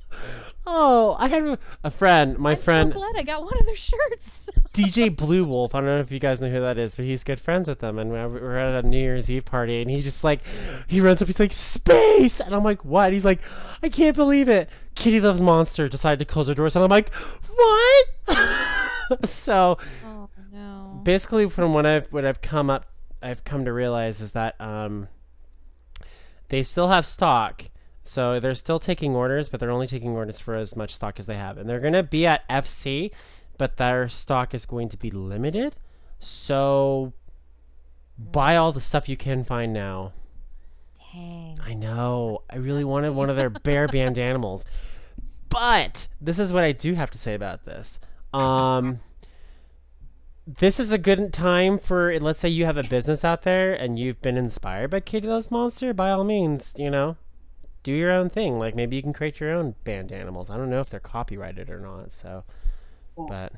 Oh, I had a friend. I'm so glad I got one of their shirts. DJ Blue Wolf. I don't know if you guys know who that is, but he's good friends with them. And we're at a New Year's Eve party, and he just he runs up. He's like, "Space!" And I'm like, "What?" He's like, "I can't believe it. Kitty Loves Monster decided to close their doors." And I'm like, "What?" So, oh no. Basically, from what I've come to realize is that they still have stock. So they're still taking orders, but they're only taking orders for as much stock as they have. And they're going to be at FC, but their stock is going to be limited. So buy all the stuff you can find now. Dang. I know. I really wanted one of their bear band animals. But this is what I do have to say about this. This is a good time for, let's say you have a business out there and you've been inspired by Kitty Loves Monster. By all means, do your own thing. Like maybe you can create your own band animals. I don't know if they're copyrighted or not. So, but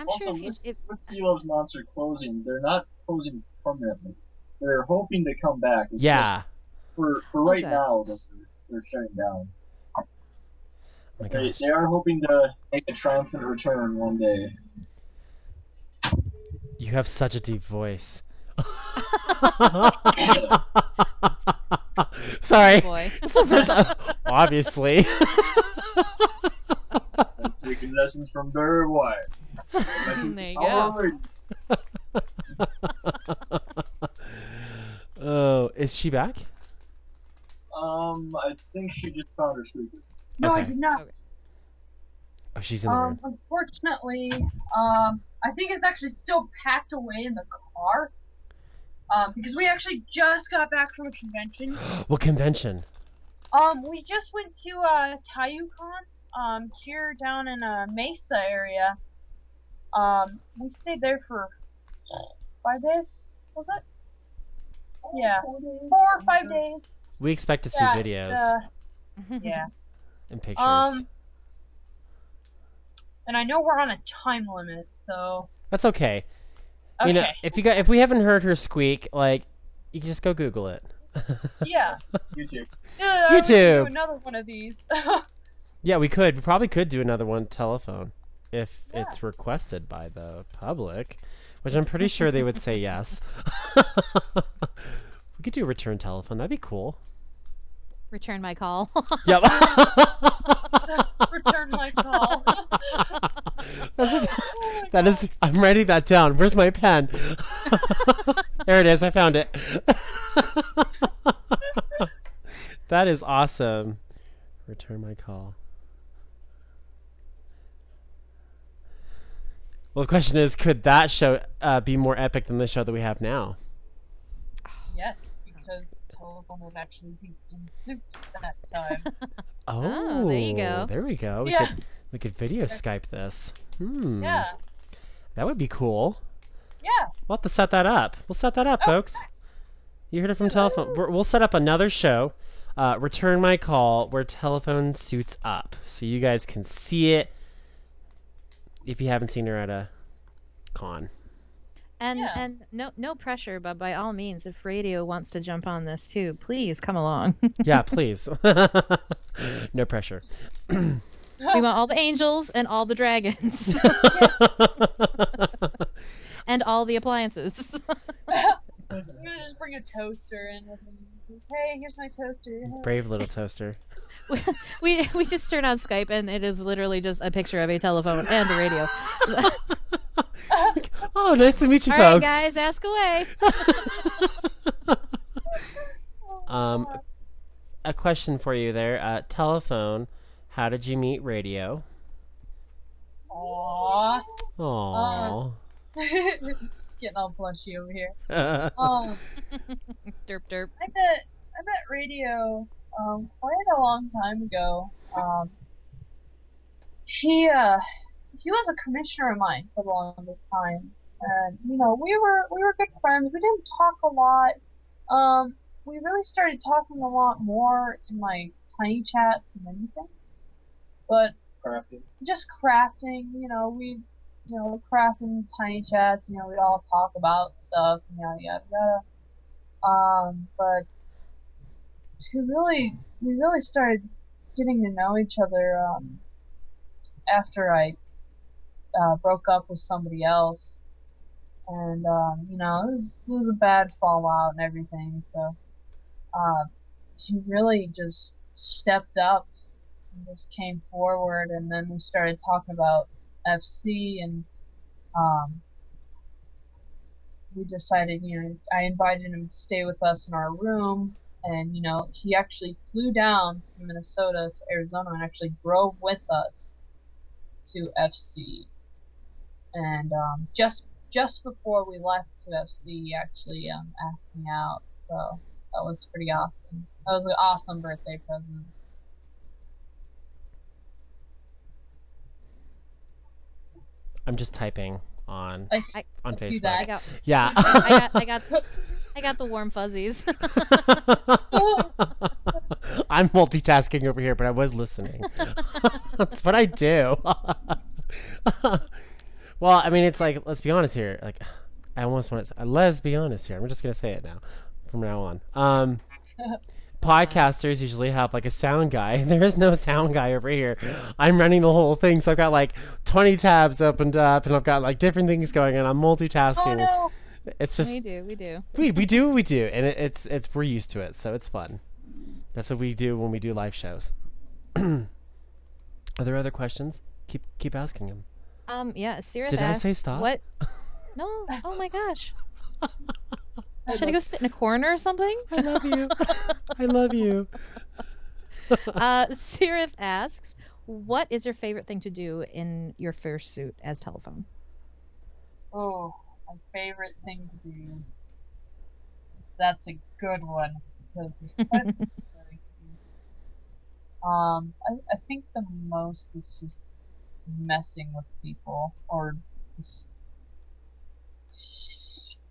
I'm also, sure if with Kitty Loves Monster closing, they're not closing permanently. They're hoping to come back. It's yeah. For right now, that they're shutting down. Oh my gosh. They are hoping to make a triumphant return one day. You have such a deep voice. Sorry. oh boy. It's the first obviously. Taking lessons from Barry White. There you go. Oh, is she back? I think she just found her squeakers. No, Okay. I did not. Okay. Oh, she's in the room. Unfortunately, I think it's actually still packed away in the car. Because we actually just got back from a convention. What convention? We just went to TayuCon, here down in Mesa area. We stayed there for 5 days, was it? Yeah, 4 or 5 days. We expect to see videos Yeah. and pictures. And I know we're on a time limit, so. That's okay. Okay. If we haven't heard her squeak, you can just go Google it. Yeah. YouTube. Yeah, we could do YouTube. another one of these. Yeah, we could. We probably could do another one telephone if it's requested by the public, which I'm pretty sure they would say yes. We could do a return telephone. That'd be cool. Return my call. Yep. Return my call. That is. I'm writing that down. Where's my pen? There it is. I found it. That is awesome. Return my call. Well, the question is, could that show be more epic than the show that we have now? Yes, because Telephone would actually be in suit that time. Oh, there you go. There we go. Yeah. We could video Skype this. Yeah. That would be cool. Yeah. We'll have to set that up. We'll set that up, folks. You heard it from Telephone. We'll set up another show, Return My Call, where Telephone suits up. So you guys can see it if you haven't seen her at a con. And no pressure, but by all means, if radio wants to jump on this too, please come along. Yeah, please. No pressure. We want all the angels and all the dragons. And all the appliances. I'm gonna just bring a toaster in with me. Hey, here's my toaster. Brave little toaster. we just turn on Skype and it is literally just a picture of a telephone and a radio. Oh, nice to meet you, All right, folks. guys, ask away. A question for you there. Telephone, how did you meet radio? Aww. Aww. Getting all blushy over here. Derp derp. I met radio quite a long time ago. He was a commissioner of mine for the longest time, and we were good friends. We didn't talk a lot. We really started talking a lot more in like tiny chats and anything. But Crafting. just crafting, crafting tiny chats. We'd all talk about stuff, yada yada yada. But we really started getting to know each other after I broke up with somebody else, and it was a bad fallout and everything. So he really just stepped up and just came forward, and then we started talking about FC, and we decided, I invited him to stay with us in our room, and he actually flew down from Minnesota to Arizona and actually drove with us to FC. And just before we left to FC, he actually asked me out. So that was pretty awesome. That was an awesome birthday present. I'm just typing on I see Facebook. that. Yeah. I got the warm fuzzies. I'm multitasking over here, but I was listening. That's what I do. Well, I mean, it's like, let's be honest here. Like, I almost want to say, let's be honest here. I'm just going to say it now, from now on. Podcasters usually have like a sound guy. There is no sound guy over here. I'm running the whole thing, so I've got like 20 tabs opened up, and I've got like different things going on. I'm multitasking. Oh no! It's just we do. we do, and it's we're used to it, so it's fun. That's what we do when we do live shows. Are there other questions? Keep asking them. Yeah, Sirith Did I asks, say stop? What? No. Oh my gosh. Should I go sit in a corner or something? I love you. I love you. Sirith asks, what is your favorite thing to do in your fursuit as telephone? Oh, my favorite thing to do. That's a good one, because there's quite a few that I can do. I think the most is just messing with people, or just,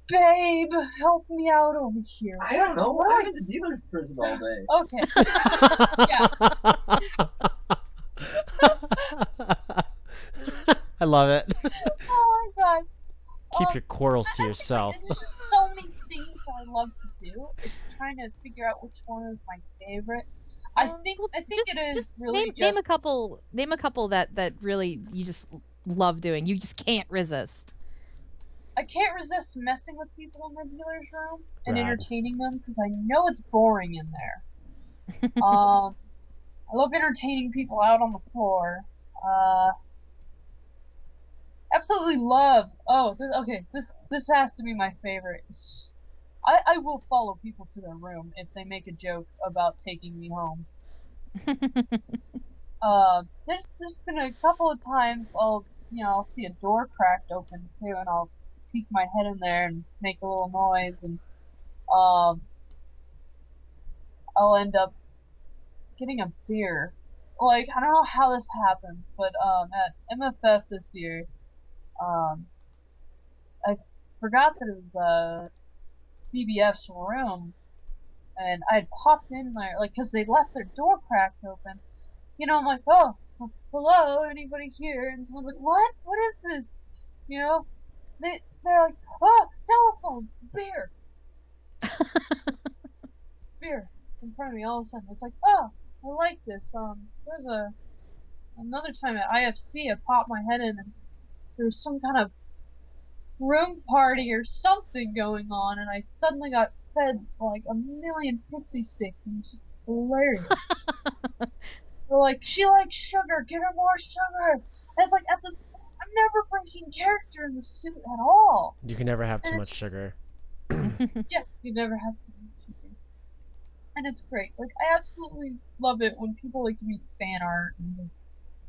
babe, help me out over here. I don't know. I'm in the dealer's prison all day. Okay. Yeah. I love it. Oh my gosh. Keep your quarrels to yourself. There's just so many things I love to do. It's trying to figure out which one is my favorite. I think it is just really name a couple that really you just love doing. You just can't resist. I can't resist messing with people in the dealer's room and Rad. entertaining them, because I know it's boring in there. I love entertaining people out on the floor. Absolutely love. Oh, this has to be my favorite. I will follow people to their room if they make a joke about taking me home. There's been a couple of times I'll see a door cracked open too, and I'll peek my head in there and make a little noise, and um, I'll end up getting a beer. Like, I don't know how this happens, but at MFF this year, I forgot that it was BBF's room, and I had popped in there, like, 'cause they left their door cracked open. I'm like, oh, hello, anybody here? And someone's like, what? What is this? They're like, oh, telephone, beer, beer in front of me all of a sudden. It's like, oh, I like this. There's another time at IFC, I popped my head in, and there was some kind of room party or something going on, and I suddenly got fed like a million pixie sticks, and it's just hilarious. They're like, she likes sugar, give her more sugar. And it's like, I'm never breaking character in the suit at all. You can never have too And much it's sugar. Yeah, you never have too much sugar. And it's great. Like, I absolutely love it when people like to make fan art and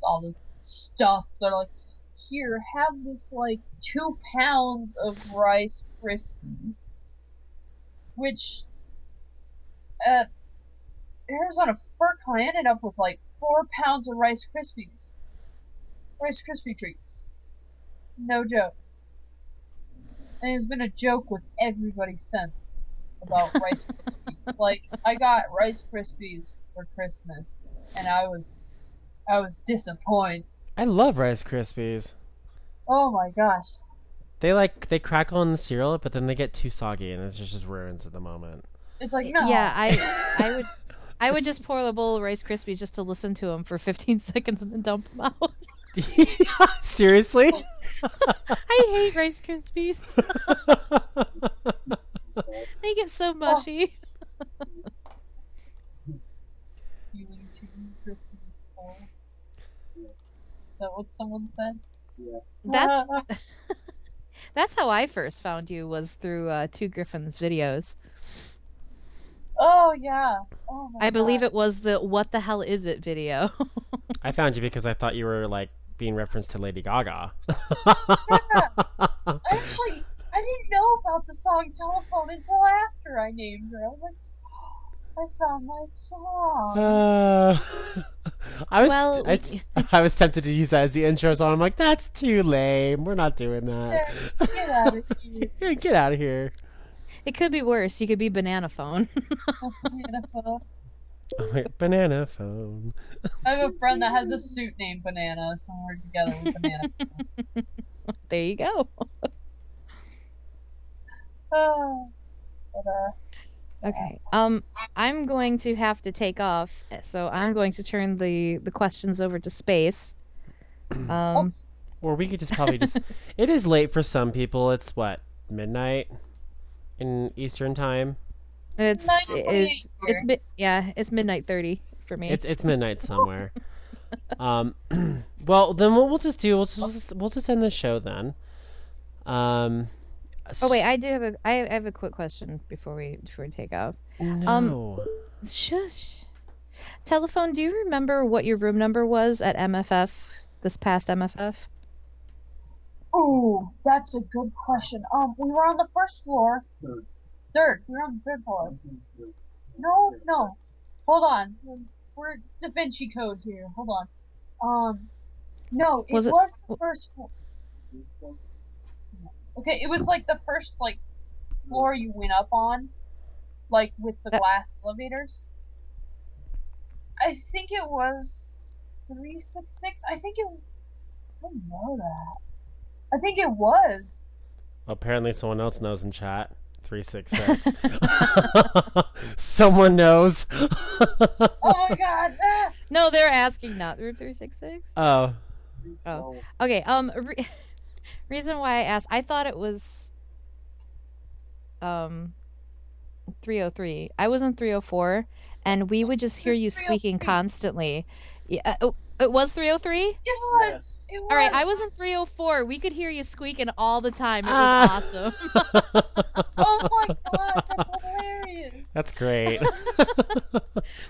all this stuff. They're like, here, have this like 2 pounds of Rice Krispies, which at Arizona FurCon I ended up with like 4 pounds of Rice Krispies, Rice Krispie treats. No joke. And it's been a joke with everybody since about Rice Krispies. Like, I got Rice Krispies for Christmas, and I was disappointed. I love Rice Krispies. Oh my gosh. They crackle in the cereal, but then they get too soggy, and it just ruins at the moment. It's like, no. Yeah, I would just pour a bowl of Rice Krispies just to listen to them for 15 seconds and then dump them out. Seriously? I hate Rice Krispies. They get so mushy. Stealing chicken Griffin's soul. Is that what someone said? Yeah. That's how I first found you, was through Two Griffins videos. Oh yeah. Oh my I believe God. it was the "What the hell is it" video. I found you because I thought you were like being referenced to Lady Gaga. Actually, I didn't know about the song Telephone until after I named her. I was like, I found my song. I was tempted to use that as the intro song. I'm like, that's too lame. We're not doing that. Get out of here. Get out of here. It could be worse. You could be Banana Phone. Banana. I'm like, banana phone. I have a friend that has a suit named Banana, so we're together with Banana. There you go. Oh, but, Okay. I'm going to have to take off, so I'm going to turn the questions over to Space. Or we could just probably just. It is late for some people. It's what, midnight in Eastern time. It's 9:28 here. it's midnight 30 for me. It's midnight somewhere. Well, then we'll just end the show then. Oh wait, I have a quick question before we take off. No. Shush. Telephone, do you remember what your room number was at MFF, this past MFF? Ooh, that's a good question. We were on the first floor. Third. We were on the third floor. No. Hold on. We're Da Vinci Code here. Hold on. No, it was the first floor. Okay, it was like the first floor you went up on, like with the glass elevators. I think it was 366. I don't know that. I think it was. Apparently someone else knows in chat. 366. Someone knows. Oh my god. No, they're asking not through 366. Oh. Okay. Reason why I asked, I thought it was 303. I was in 304, and we would just hear you squeaking constantly. Yeah, it was 303? It was. Yes. It was. All right, I was in 304. We could hear you squeaking all the time. It was awesome. Oh my god, that's hilarious. That's great.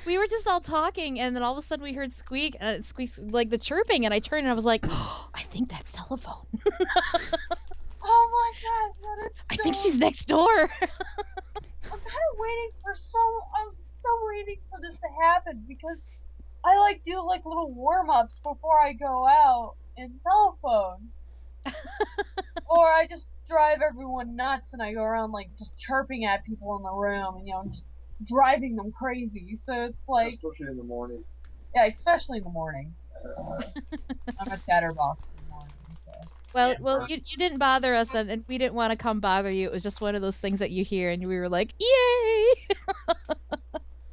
We were just all talking, and then all of a sudden we heard squeak, and it squeaks like the chirping, and I turned and I was like, oh, I think that's telephone. Oh my gosh, that is so... I think she's next door. I'm so waiting for this to happen because I like do like little warm-ups before I go out in telephone. Or I just drive everyone nuts and I go around like just chirping at people in the room and just driving them crazy. So it's like, especially in the morning. Yeah, especially in the morning. I'm a chatterbox in the morning. So. Well, you didn't bother us, and we didn't want to come bother you. It was just one of those things that you hear, and we were like, "Yay!"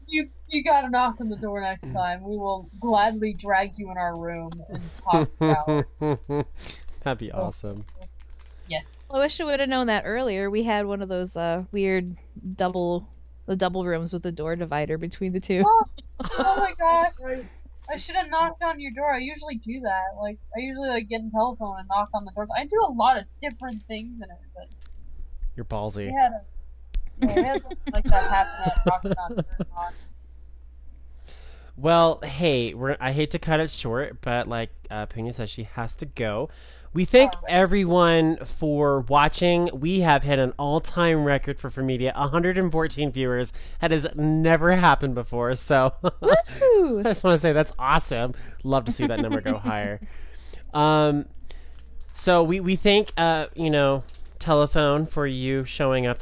You got to knock on the door next time. We will gladly drag you in our room and talk for hours. That'd be awesome. Yes. Well, I wish I would have known that earlier. We had one of those weird double rooms with a door divider between the two. Oh my gosh. I should have knocked on your door. I usually do that. Like, I usually get in telephone and knock on the doors. I do a lot of different things in it, but... You're ballsy. We had something like that happen at Rocket Con. Well, hey, I hate to cut it short, but like Puna says, she has to go. We thank everyone for watching. We have hit an all-time record for FurMedia, 114 viewers. That has never happened before, so I just want to say that's awesome. Love to see that number go higher. So we thank Telephone for you showing up.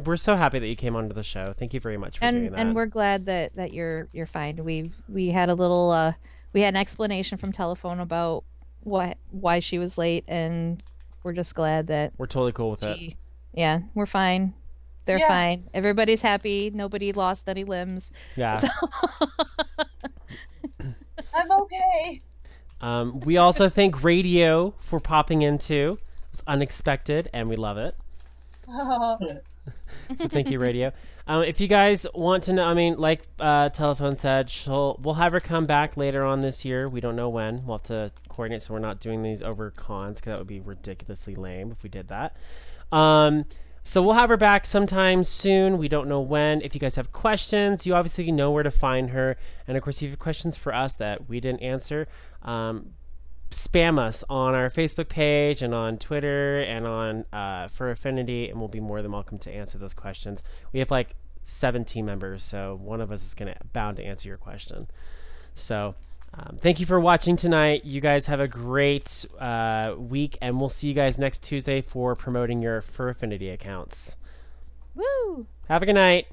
We're so happy that you came onto the show. Thank you very much for doing that. And we're glad that you're fine. We had a little we had an explanation from Telephone about why she was late, and we're just glad that we're totally cool with it. Yeah, we're fine. They're fine. Everybody's happy. Nobody lost any limbs. Yeah. So... I'm okay. We also thank Radio for popping in too. It was unexpected, and we love it. So thank you, Radio. If you guys want to know, like Telephone said, we'll have her come back later on this year. We don't know when. We'll have to coordinate so we're not doing these over cons, because that would be ridiculously lame if we did that. So we'll have her back sometime soon. We don't know when. If you guys have questions, you obviously know where to find her. And of course, if you have questions for us that we didn't answer, spam us on our Facebook page and on Twitter and on For Affinity, and we'll be more than welcome to answer those questions. We have like 17 members, so one of us is bound to answer your question. So thank you for watching tonight. You guys have a great week, and we'll see you guys next Tuesday for promoting your For Affinity accounts. Woo! Have a good night.